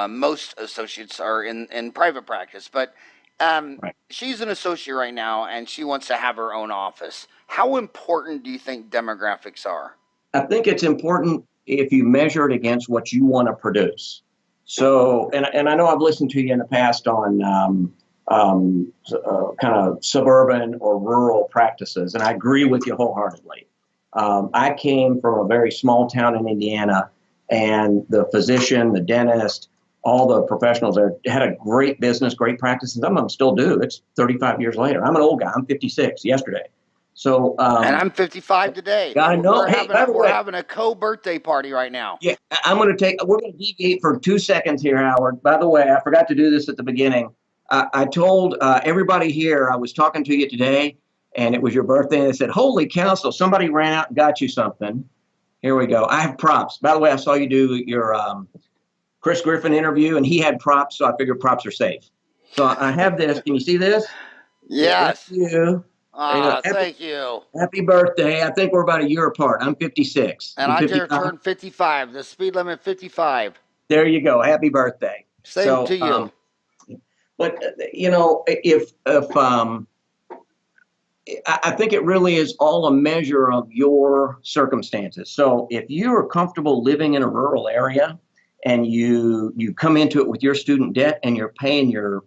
most associates are in private practice. But Right. She's an associate right now, and she wants to have her own office. How important do you think demographics are? I think it's important if you measure it against what you want to produce. So, and I know I've listened to you in the past on kind of suburban or rural practices, and I agree with you wholeheartedly. I came from a very small town in Indiana, and the physician, the dentist, all the professionals there had a great business, great practice, and some of them still do. It's 35 years later. I'm an old guy. I'm 56 yesterday. So, and I'm 55 today. I know. We're having a co-birthday party right now. Yeah, we're going to deviate for 2 seconds here, Howard. By the way, I forgot to do this at the beginning. I told everybody here I was talking to you today, and it was your birthday, and I said, holy cow, so somebody ran out and got you something. Here we go. I have props. By the way, I saw you do your Chris Griffin interview, and he had props, so I figured props are safe. So I have this. Can you see this? Yes. Thank you. Thank you. Happy birthday. I think we're about a year apart. I'm 56. And I just turned 55. The speed limit 55. There you go. Happy birthday. Same to you. But, if I think it really is all a measure of your circumstances. So if you're comfortable living in a rural area and you come into it with your student debt and you're paying your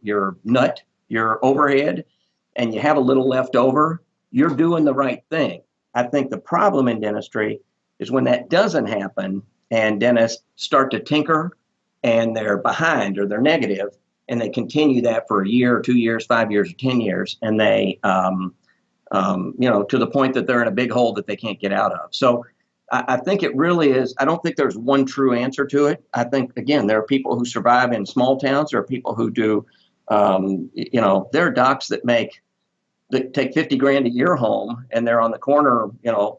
overhead, and you have a little left over, you're doing the right thing. I think the problem in dentistry is when that doesn't happen and dentists start to tinker and they're behind or they're negative, and they continue that for a year or 2 years, 5 years or 10 years, and they, to the point that they're in a big hole that they can't get out of. So I think it really is, I don't think there's one true answer to it. I think, again, there are people who survive in small towns. There are people who do, there are docs that take 50 grand a year home, and they're on the corner,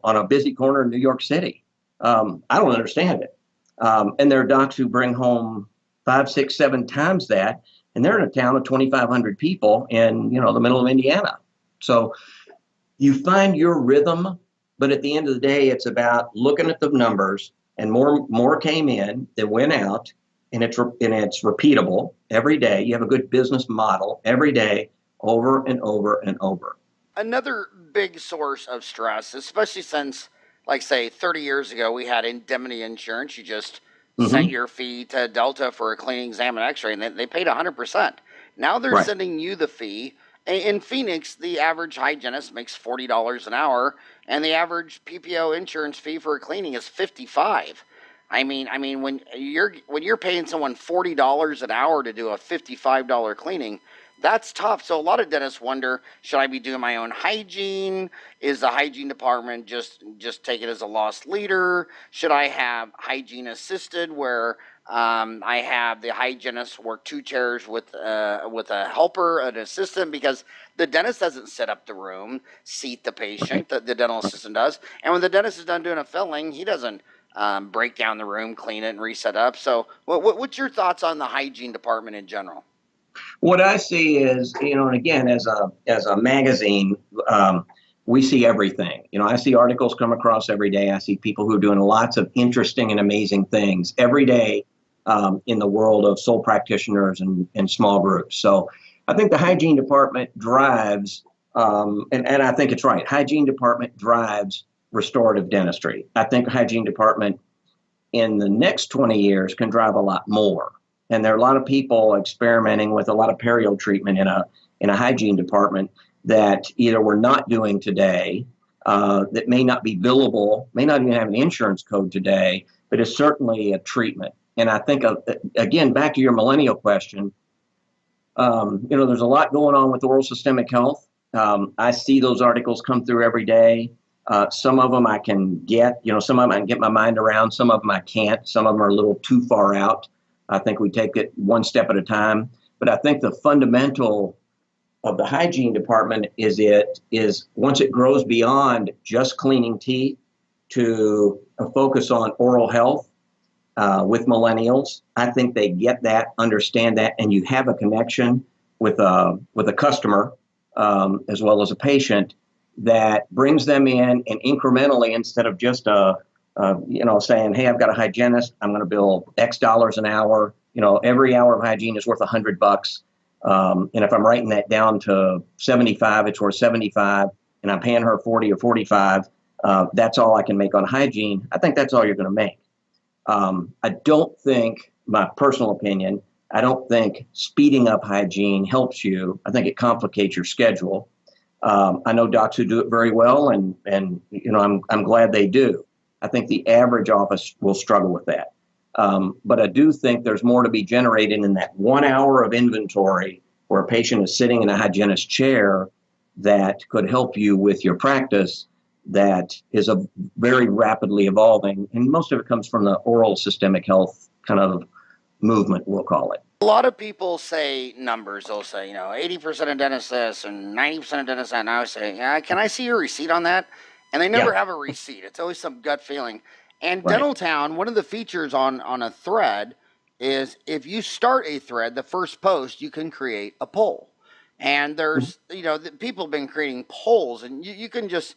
on a busy corner in New York City. I don't understand it. And there are docs who bring home 5, 6, 7 times that, and they're in a town of 2,500 people in, the middle of Indiana. So you find your rhythm, but at the end of the day, it's about looking at the numbers, and more came in than went out, and it's repeatable every day. You have a good business model every day, over and over and over. Another big source of stress, especially since, like, say, 30 years ago, we had indemnity insurance. You just sent your fee to Delta for a cleaning, exam, and x-ray, and they paid 100%. Now they're sending you the fee. In Phoenix, the average hygienist makes $40 an hour, and the average PPO insurance fee for a cleaning is $55. I mean, when you're paying someone $40 an hour to do a $55 cleaning, that's tough. So a lot of dentists wonder, should I be doing my own hygiene? Is the hygiene department just take it as a lost leader? Should I have hygiene assisted, where I have the hygienist work 2 chairs with a helper, an assistant, because the dentist doesn't set up the room, seat the patient, the dental assistant does. And when the dentist is done doing a filling, he doesn't break down the room, clean it, and reset up. So what's your thoughts on the hygiene department in general? What I see is, and again, as a magazine, we see everything. I see articles come across every day. I see people who are doing lots of interesting and amazing things every day in the world of sole practitioners and small groups. So I think the hygiene department drives, and I think it's right, hygiene department drives restorative dentistry. I think hygiene department in the next 20 years can drive a lot more. And there are a lot of people experimenting with a lot of perio treatment in a hygiene department that either we're not doing today, that may not be billable, may not even have an insurance code today, but is certainly a treatment. And I think, again, back to your millennial question, there's a lot going on with oral systemic health. I see those articles come through every day. Some of them I can get, some of them I can get my mind around. Some of them I can't. Some of them are a little too far out. I think we take it one step at a time. But I think the fundamental of the hygiene department is once it grows beyond just cleaning teeth to a focus on oral health with millennials. I think they get that, understand that, and you have a connection with a customer as well as a patient that brings them in, and incrementally, instead of just saying, hey, I've got a hygienist, I'm going to bill X dollars an hour. Every hour of hygiene is worth $100. And if I'm writing that down to 75, it's worth 75, and I'm paying her 40 or 45. That's all I can make on hygiene. I think that's all you're going to make. I don't think, my personal opinion, I don't think speeding up hygiene helps you. I think it complicates your schedule. I know docs who do it very well, and I'm glad they do. I think the average office will struggle with that. But I do think there's more to be generated in that 1 hour of inventory where a patient is sitting in a hygienist's chair that could help you with your practice, that is a very rapidly evolving, and most of it comes from the oral systemic health kind of movement, we'll call it. A lot of people say numbers. They'll say, 80% of dentists this and 90% of dentists that. And I would say, can I see your receipt on that? And they never have a receipt. It's always some gut feeling. And Right. Dental Town, one of the features on a thread is if you start a thread, the first post, you can create a poll. And there's, people have been creating polls, and you can just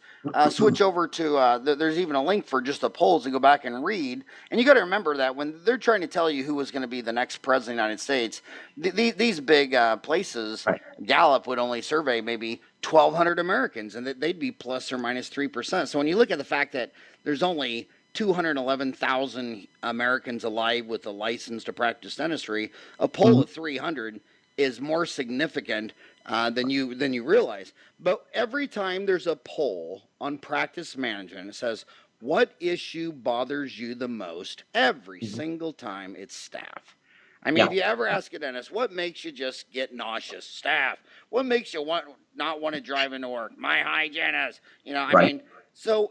switch over to, there's even a link for just the polls and go back and read. And you got to remember that when they're trying to tell you who was going to be the next president of the United States, these big places, Right. Gallup would only survey maybe 1,200 Americans, and they'd be plus or minus 3%. So when you look at the fact that there's only 211,000 Americans alive with a license to practice dentistry, a poll of 300 is more significant than you realize. But every time there's a poll on practice management, it says, what issue bothers you the most? Every single time it's staff. I mean, if you ever ask a dentist, what makes you just get nauseous? Staff. What makes you not want to drive into work? My hygienist. I mean, so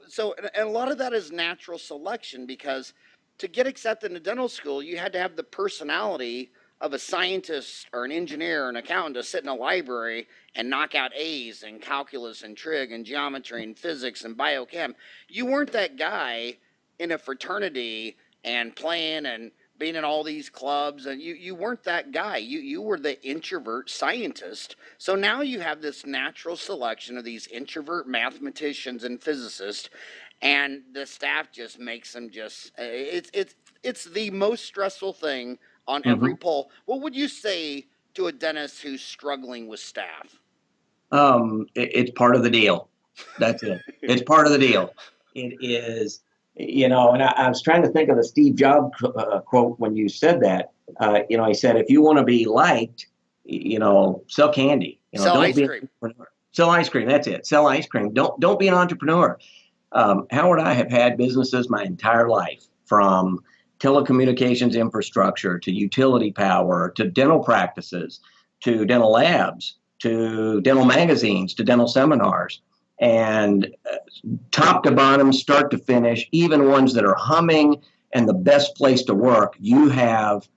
and a lot of that is natural selection, because to get accepted into dental school, you had to have the personality of a scientist or an engineer or an accountant to sit in a library and knock out A's in calculus and trig and geometry and physics and biochem. You weren't that guy in a fraternity and playing and being in all these clubs, and you weren't that guy. You were the introvert scientist. So now you have this natural selection of these introvert mathematicians and physicists, and the staff just makes them just it's the most stressful thing on every poll. What would you say to a dentist who's struggling with staff? It's part of the deal. That's it. It's part of the deal. It is, and I was trying to think of the Steve Jobs quote when you said that. He said, if you want to be liked, sell candy. Sell ice cream. Sell ice cream. That's it. Sell ice cream. Don't be an entrepreneur. Howard and I have had businesses my entire life, from telecommunications infrastructure to utility power to dental practices to dental labs to dental magazines to dental seminars, and top to bottom, start to finish, even ones that are humming and the best place to work, you have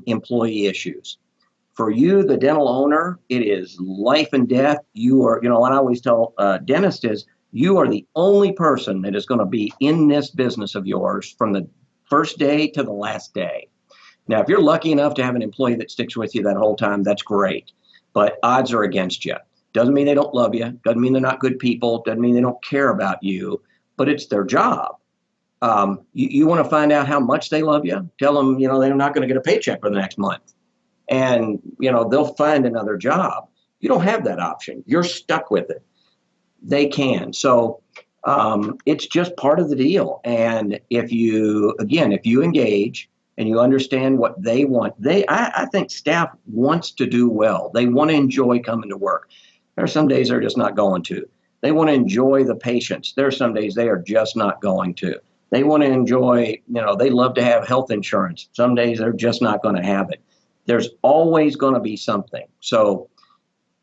employee issues. For you, the dental owner, it is life and death. You are, what I always tell dentists is, you are the only person that is going to be in this business of yours from the first day to the last day. Now, if you're lucky enough to have an employee that sticks with you that whole time, that's great. But odds are against you. Doesn't mean they don't love you. Doesn't mean they're not good people. Doesn't mean they don't care about you. But it's their job. You want to find out how much they love you? Tell them, they're not going to get a paycheck for the next month. And, they'll find another job. You don't have that option. You're stuck with it. They can. So it's just part of the deal. And if you engage and you understand what they want, I think staff wants to do well. They want to enjoy coming to work. There are some days they're just not going to. They want to enjoy the patients. There are some days they are just not going to. They want to enjoy, they love to have health insurance. Some days they're just not going to have it. There's always going to be something. So,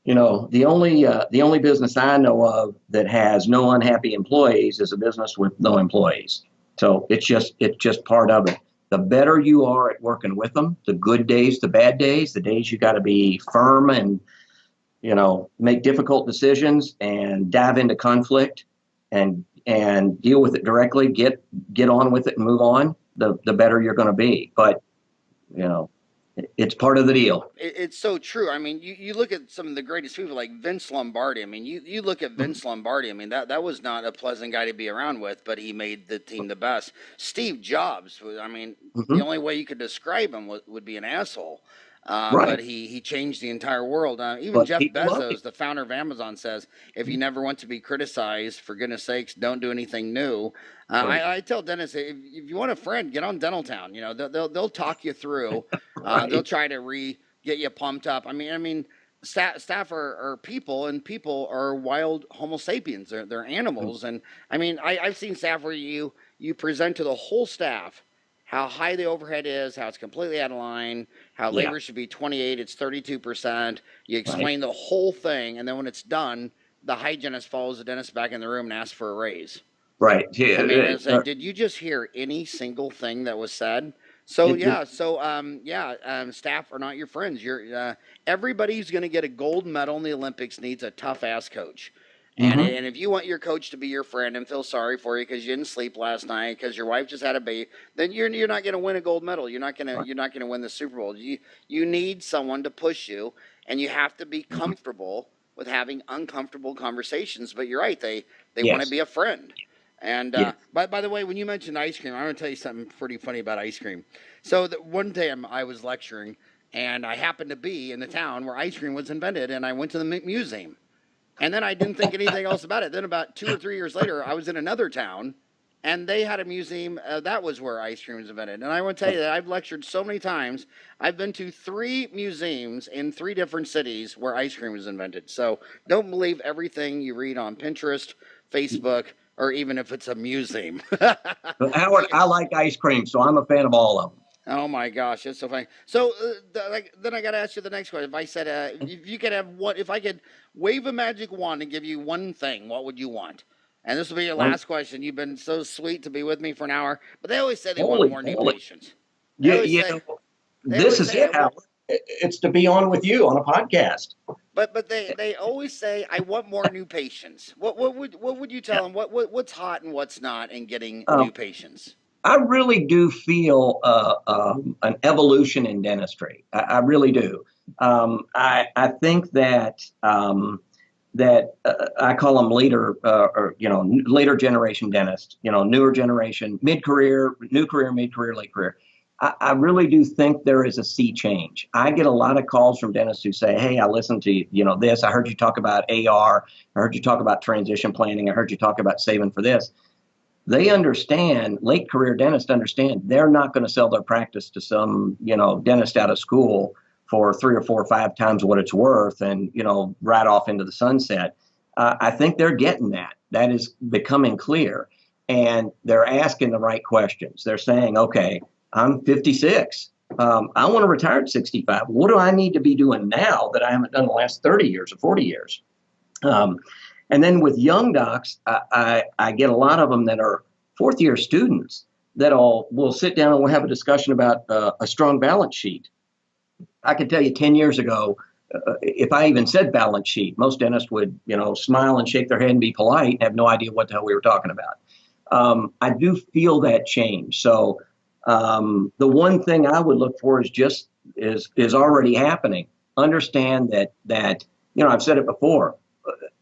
the only business I know of that has no unhappy employees is a business with no employees. So it's just part of it. The better you are at working with them, the good days, the bad days, the days you got to be firm and, make difficult decisions and dive into conflict and deal with it directly, get on with it and move on, the better you're going to be. But, it's part of the deal. It's so true. I mean, you look at some of the greatest people like Vince Lombardi. I mean, you look at Vince Lombardi. I mean, that was not a pleasant guy to be around with, but he made the team the best. Steve Jobs. I mean, the only way you could describe him would be an asshole. But Right. he changed the entire world. Even But Jeff people love it. Bezos, the founder of Amazon, says, if you never want to be criticized, for goodness sakes, don't do anything new. Right. I tell dentists, if you want a friend, get on Dental Town. You know, they'll talk you through. They'll Right. try to get you pumped up. I mean, staff are people, and people are wild Homo sapiens. They're animals, and I mean, I've seen staff where you present to the whole staff how high the overhead is, how it's completely out of line, how Yeah. labor should be 28, it's 32%. You Right. explain the whole thing, and then when it's done, the hygienist follows the dentist back in the room and asks for a raise. Right. I mean, Yeah. it's like, did you just hear any single thing that was said? So It, staff are not your friends. Everybody's going to get a gold medal in the Olympics needs a tough ass coach. mm-hmm. And if you want your coach to be your friend and feel sorry for you because you didn't sleep last night because your wife just had a baby, then you're not going to win a gold medal. Right. You're not going to win the Super Bowl. You need someone to push you, and you have to be comfortable with having uncomfortable conversations. But you're right; they want to Yes. be a friend. And Yes. by the way, when you mentioned ice cream, I'm going to tell you something pretty funny about ice cream. So one day I was lecturing, and I happened to be in the town where ice cream was invented, and I went to the museum. And then I didn't think anything else about it. Then about 2 or 3 years later, I was in another town, and they had a museum. That was where ice cream was invented. And I want to tell you that I've lectured so many times. I've been to 3 museums in 3 different cities where ice cream was invented. So don't believe everything you read on Pinterest, Facebook, or even if it's a museum. But Howard, I like ice cream, so I'm a fan of all of them. Oh my gosh, that's so funny. So then I got to ask you the next question. If I said, if you could have if I could wave a magic wand and give you one thing, what would you want? And this will be your One, last question. You've been so sweet to be with me for an hour, but they always say they want holy more new moly. patients. They You, always you say know, they this always is say I it, want, Howard. It's to be on with you on a podcast. but they always say I want more new patients. What would you Yeah. tell them? What's hot and what's not in getting new Um, patients? I really do feel an evolution in dentistry. I really do. I think that I call them later generation dentists. Newer generation, mid career, new career, mid career, late career. I really do think there is a sea change. I get a lot of calls from dentists who say, "Hey, I listened to this. I heard you talk about AR. I heard you talk about transition planning. I heard you talk about saving for this." They understand, late career dentists understand they're not going to sell their practice to some, dentist out of school for 3 or 4 or 5 times what it's worth and, right off into the sunset. I think they're getting that. That is becoming clear. And they're asking the right questions. They're saying, okay, I'm 56. I want to retire at 65. What do I need to be doing now that I haven't done the last 30 years or 40 years? And then with young docs, I get a lot of them that are fourth year students that will sit down and we'll have a discussion about a strong balance sheet. I can tell you 10 years ago, if I even said balance sheet, most dentists would, smile and shake their head and be polite and have no idea what the hell we were talking about. I do feel that change. So the one thing I would look for is already happening. Understand that I've said it before.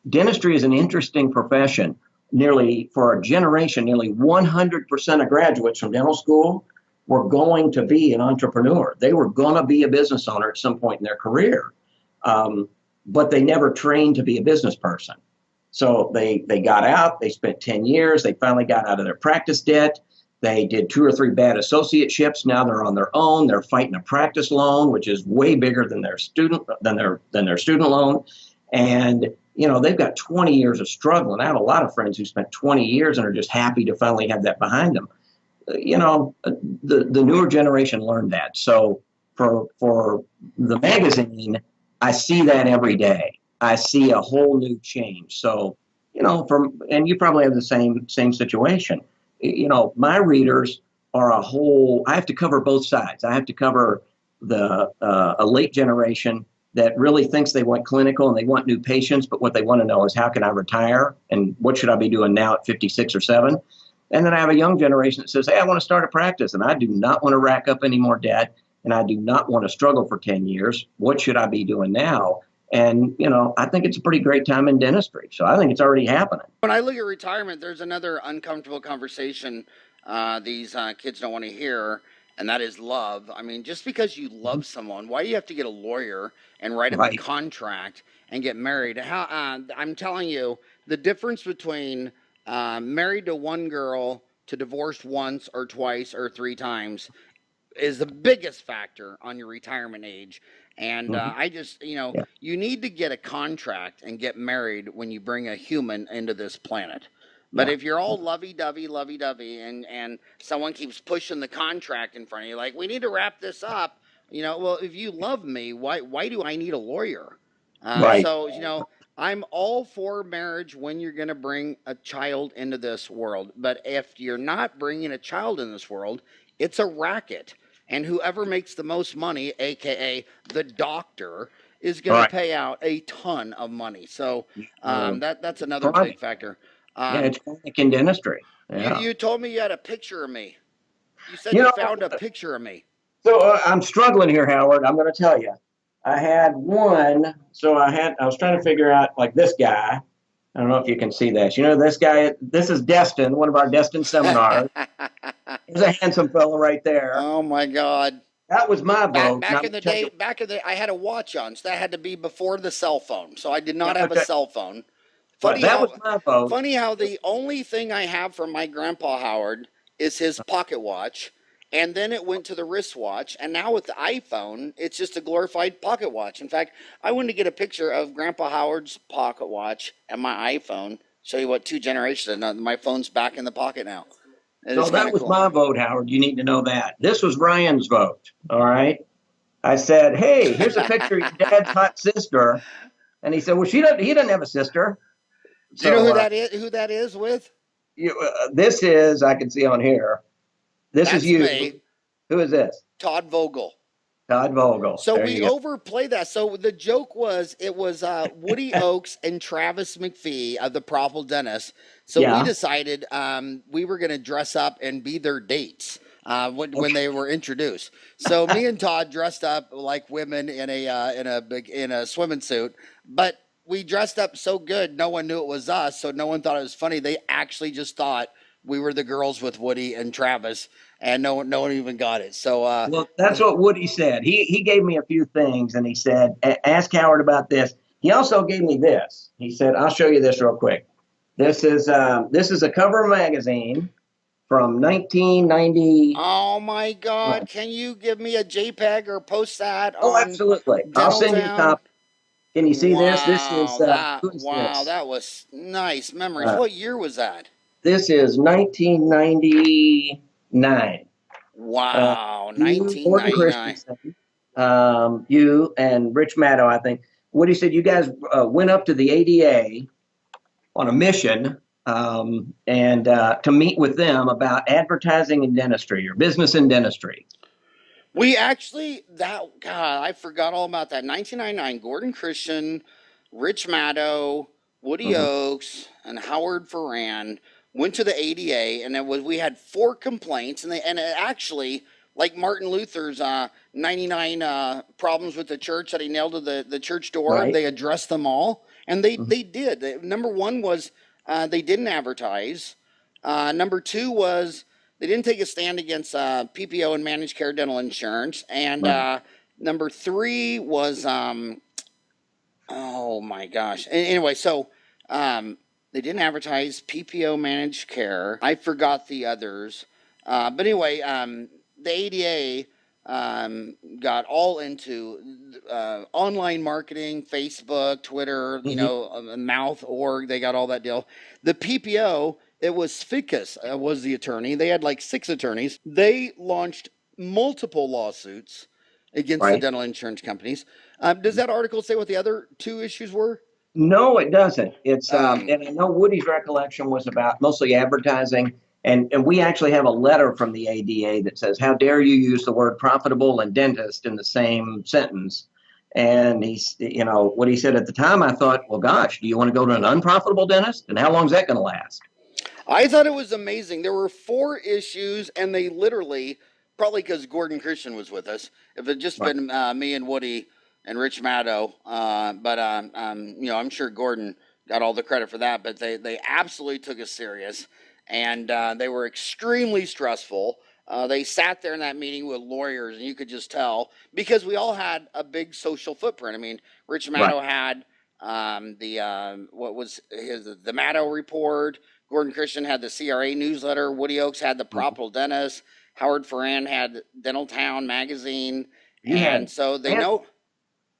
Dentistry is an interesting profession. Nearly for a generation, nearly 100% of graduates from dental school were going to be an entrepreneur. They were going to be a business owner at some point in their career, but they never trained to be a business person. So they got out, they spent 10 years, they finally got out of their practice debt. They did 2 or 3 bad associateships. Now they're on their own. They're fighting a practice loan, which is way bigger than their student loan. And they've got 20 years of struggle. And I have a lot of friends who spent 20 years and are just happy to finally have that behind them. The newer generation learned that. So for the magazine, I see that every day. I see a whole new change. So, and you probably have the same situation. My readers are I have to cover both sides. I have to cover a late generation that really thinks they want clinical and they want new patients, but what they want to know is how can I retire and what should I be doing now at 56 or 7? And then I have a young generation that says, hey, I want to start a practice and I do not want to rack up any more debt and I do not want to struggle for 10 years. What should I be doing now? And, I think it's a pretty great time in dentistry. So I think it's already happening. When I look at retirement, there's another uncomfortable conversation these kids don't want to hear. and that is love. I mean, just because you love someone, why do you have to get a lawyer and write up a Right. contract and get married? I'm telling you, the difference between married to one girl to divorced once or twice or three times is the biggest factor on your retirement age. And Hmm. I just, Yeah. you need to get a contract and get married when you bring a human into this planet. But Yeah. if you're all lovey dovey, and someone keeps pushing the contract in front of you, like, we need to wrap this up, well, if you love me, why do I need a lawyer? Right. So, I'm all for marriage when you're going to bring a child into this world. But if you're not bringing a child in this world, it's a racket. And whoever makes the most money, aka the doctor, is going All to right. pay out a ton of money. So that's another Chronic. big factor. Yeah, Um, it's chronic in dentistry. you Yeah. you told me you had a picture of me. You said You you know, found a picture of me. so I'm struggling here, Howard. I'm going to tell you. I had one. So I was trying to figure out like this guy. I don't know if you can see this. You know, this guy, this is Destin, one of our Destin seminars. He's a handsome fellow right there. Oh my God! That was my Back vote. And back I'm in going the to tell day, you, I had a watch on, so that had to be before the cell phone. So I did I'm not going have to a tell you, cell phone. right, Funny that was how my vote. funny how the only thing I have from my grandpa Howard is his pocket watch, and then it went to the wristwatch, and now with the iPhone, it's just a glorified pocket watch. In fact, I wanted to get a picture of Grandpa Howard's pocket watch and my iPhone. Show you what two generations. And my phone's back in the pocket now. It So is kind that of was cool. my vote, Howard. You need to know that. This was Ryan's vote. All right. I said, hey, here's a picture of your dad's hot sister. And he said, well, he doesn't have a sister. Do you know So who that is with? this is, I can see on here, this is That's you. me, Who is this? Todd Vogel. Todd Vogel. So There we you go. overplayed that. So the joke was it was Woody Oakes and Travis McPhee of the Proper Dentist. So we Yeah. decided we were going to dress up and be their dates when Okay. they were introduced. So me and Todd dressed up like women in a swimming suit, but we dressed up so good no one knew it was us. So no one thought it was funny. They actually just thought we were the girls with Woody and Travis, and no one even got it. So Well, that's what Woody said. He gave me a few things and he said, ask Howard about this. He also gave me this. He said, I'll show you this real quick. This is a cover magazine from 1990. oh my God! Can you give me a JPEG or post that Oh, on absolutely. I'll Dental send you a Town? copy. Can you see this? This is who is Wow, this? that was nice memories. Uh, What year was that? this is 1999. Wow, You, Gordon 1999. Christensen, you and Rich Maddow, I think. Woody said you guys went up to the ADA on a mission and to meet with them about advertising in dentistry or business in dentistry. We actually that God, I forgot all about that. 1999. Gordon Christian, Rich Maddow, Woody Mm-hmm. Oakes, and Howard Farran went to the ADA, and we had four complaints, and it actually, like Martin Luther's 99 problems with the church that he nailed to the church door, Right. they addressed them all, and they Mm-hmm. they did. Number one was they didn't advertise. Number two was they didn't take a stand against PPO and managed care dental insurance. And Right. number three was, oh my gosh. Anyway, so they didn't advertise PPO managed care. I forgot the others. But anyway, the ADA got all into online marketing, Facebook, Twitter, Mm-hmm. Mouth org. They got all that deal. The PPO, it was Ficus was the attorney. They had like six attorneys. They launched multiple lawsuits against the Right. dental insurance companies. Does that article say what the other two issues were? No, it doesn't. It's Um, and I know Woody's recollection was about mostly advertising, and we actually have a letter from the ADA that says, "How dare you use the word profitable and dentist in the same sentence?" And what he said at the time. I thought, well, gosh, do you want to go to an unprofitable dentist? And how long is that going to last? I thought it was amazing. There were four issues, and they literally, probably because Gordon Christian was with us, if it had just Right. been me and Woody and Rich Maddow, but I'm sure Gordon got all the credit for that. But they absolutely took us serious, and they were extremely stressful. They sat there in that meeting with lawyers, and you could just tell because we all had a big social footprint. I mean, Rich Maddow had what was the Maddow report. Gordon Christian had the CRA newsletter. Woody Oakes had the Profitable Dentist. Howard Farran had Dental Town magazine. So they know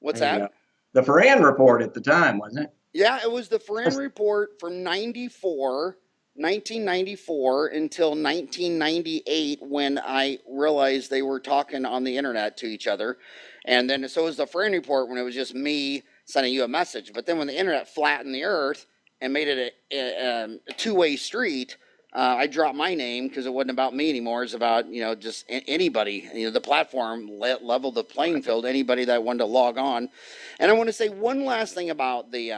what's that? The Farran report at the time, wasn't it? Yeah, it was the Farran report from 1994 until 1998 when I realized they were talking on the internet to each other. And then so it was the Farran report when it was just me sending you a message. But then when the internet flattened the earth and made it a two-way street, I dropped my name because it wasn't about me anymore. It's about, just anybody. The platform leveled the playing field, anybody that wanted to log on. And I want to say one last thing about the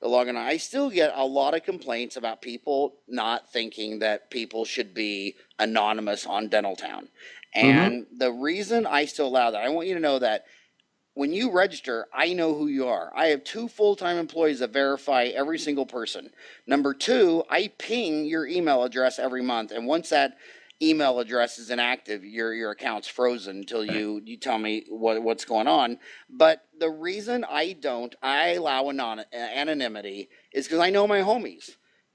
login. I still get a lot of complaints about people not thinking that people should be anonymous on Dental Town. And the reason I still allow that, I want you to know that when you register, I know who you are. I have 2 full-time employees that verify every single person. Number 2, I ping your email address every month. And once that email address is inactive, your account's frozen until you tell me what's going on. But the reason I allow anonymity is because I know my homies.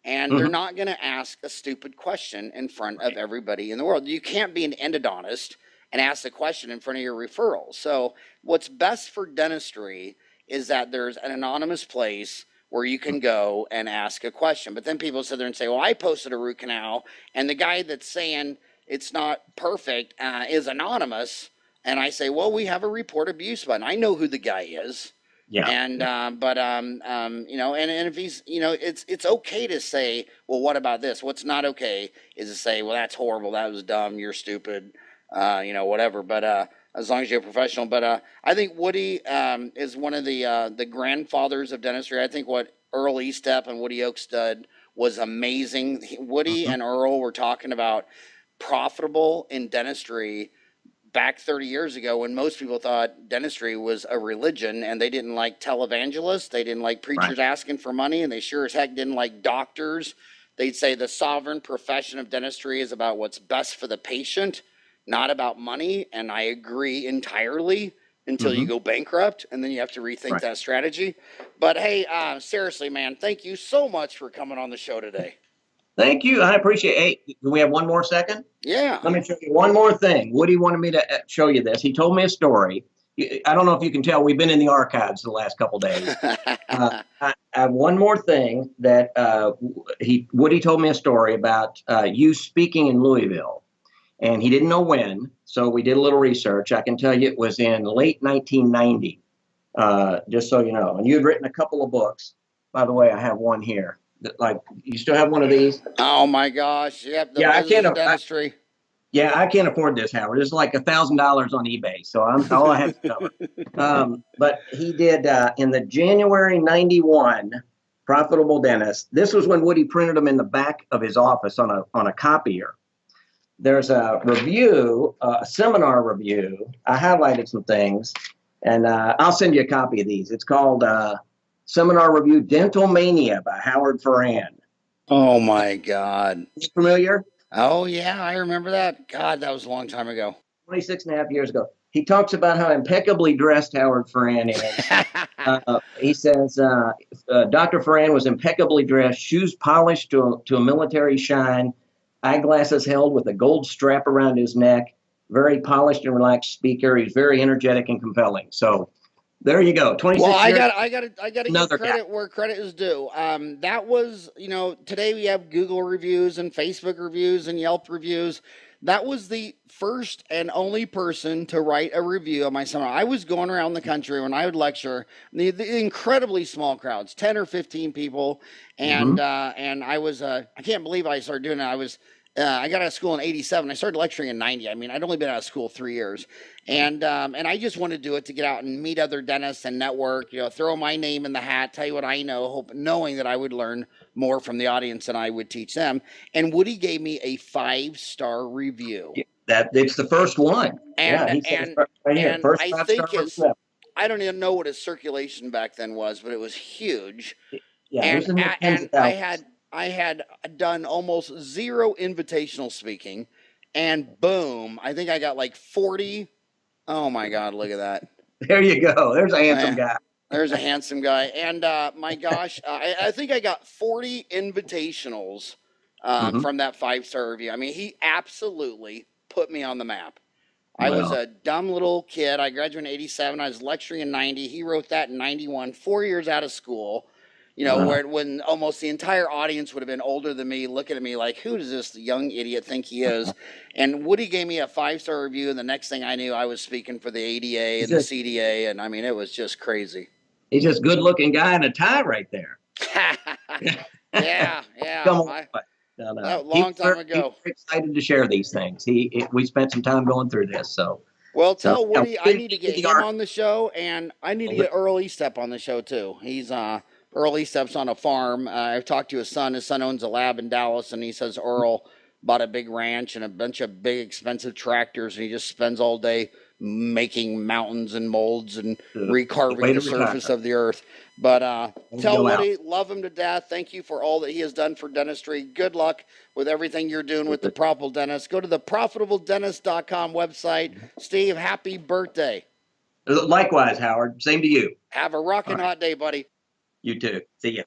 And they're not going to ask a stupid question in front of everybody in the world. You can't be an endodontist and ask the question in front of your referrals. So what's best for dentistry is that there's an anonymous place where you can go and ask a question. But then people sit there and say, well, I posted a root canal, and the guy that's saying it's not perfect is anonymous. And I say, well, we have a report abuse button. I know who the guy is. Yeah. And and if he's, it's okay to say, well, what about this? What's not okay is to say, well, that's horrible. That was dumb. You're stupid. Whatever. But as long as you're a professional. But I think Woody is one of the grandfathers of dentistry. I think what Earl Estep and Woody Oakes did was amazing. Woody and Earl were talking about profitable in dentistry back 30 years ago when most people thought dentistry was a religion and they didn't like televangelists. They didn't like preachers asking for money, and they sure as heck didn't like doctors. They'd say the sovereign profession of dentistry is about what's best for the patient, not about money. And I agree entirely until you go bankrupt, and then you have to rethink that strategy. But hey, seriously, man, thank you so much for coming on the show today. Thank you. I appreciate it. Hey, do we have one more second? Yeah. Let me show you one more thing. Woody wanted me to show you this. He told me a story. I don't know if you can tell. We've been in the archives the last couple of days. I have one more thing that Woody told me a story about you speaking in Louisville. And he didn't know when, so we did a little research. I can tell you it was in late 1990, just so you know. And you had written a couple of books. By the way, I have one here. Like, you still have one of these? Oh my gosh! Yep. I can't. Dentistry. I can't afford this, Howard. It's like $1,000 on eBay, so all I have to cover. But he did in the January '91 Profitable Dentist. This was when Woody printed them in the back of his office on a copier. There's a review, a seminar review. I highlighted some things, and I'll send you a copy of these. It's called Seminar Review Dental Mania by Howard Farran. Oh, my God. You familiar? Oh, yeah, I remember that. God, that was a long time ago. 26 and a half years ago. He talks about how impeccably dressed Howard Farran is. He says, Dr. Farran was impeccably dressed, shoes polished to a military shine, eyeglasses held with a gold strap around his neck, very polished and relaxed speaker. He's very energetic and compelling. So there you go. 26 well, years. I got to give credit where credit is due. That was, today we have Google reviews and Facebook reviews and Yelp reviews. That was the first and only person to write a review of my seminar. I was going around the country when I would lecture, the incredibly small crowds, 10 or 15 people. And I was, I can't believe I started doing it. I got out of school in '87. I started lecturing in '90. I mean, I'd only been out of school 3 years, and I just wanted to do it to get out and meet other dentists and network. Throw my name in the hat, tell you what I know, knowing that I would learn more from the audience than I would teach them. And Woody gave me a 5-star review. It's the first one. I think I don't even know what his circulation back then was, but it was huge. Yeah, and I had done almost zero invitational speaking, and boom, I think I got like 40. Oh my God, look at that. There you go. There's a handsome guy. There's a handsome guy. And my gosh, I think I got 40 invitationals from that 5-star review. I mean, he absolutely put me on the map. I was a dumb little kid. I graduated in 87. I was lecturing in 90. He wrote that in 91, 4 years out of school. You know, when almost the entire audience would have been older than me, looking at me like, who does this young idiot think he is? And Woody gave me a 5-star review, and the next thing I knew, I was speaking for the ADA and the CDA, and I mean, it was just crazy. He's just good-looking guy in a tie right there. Yeah. Come on. Long time ago. He was excited to share these things. We spent some time going through this, so. Well, tell Woody I need to get him on the show, and I need to get Earl Estep on the show too. He's Earl Estep's on a farm. I've talked to his son. His son owns a lab in Dallas, and he says Earl bought a big ranch and a bunch of big expensive tractors, and he just spends all day making mountains and molds and recarving the surface of the earth. But tell Woody, love him to death. Thank you for all that he has done for dentistry. Good luck with everything you're doing with the Profitable Dentist. Go to the profitabledentist.com website. Steve, happy birthday. Likewise, Howard. Same to you. Have a rocking hot day, buddy. You too. See ya.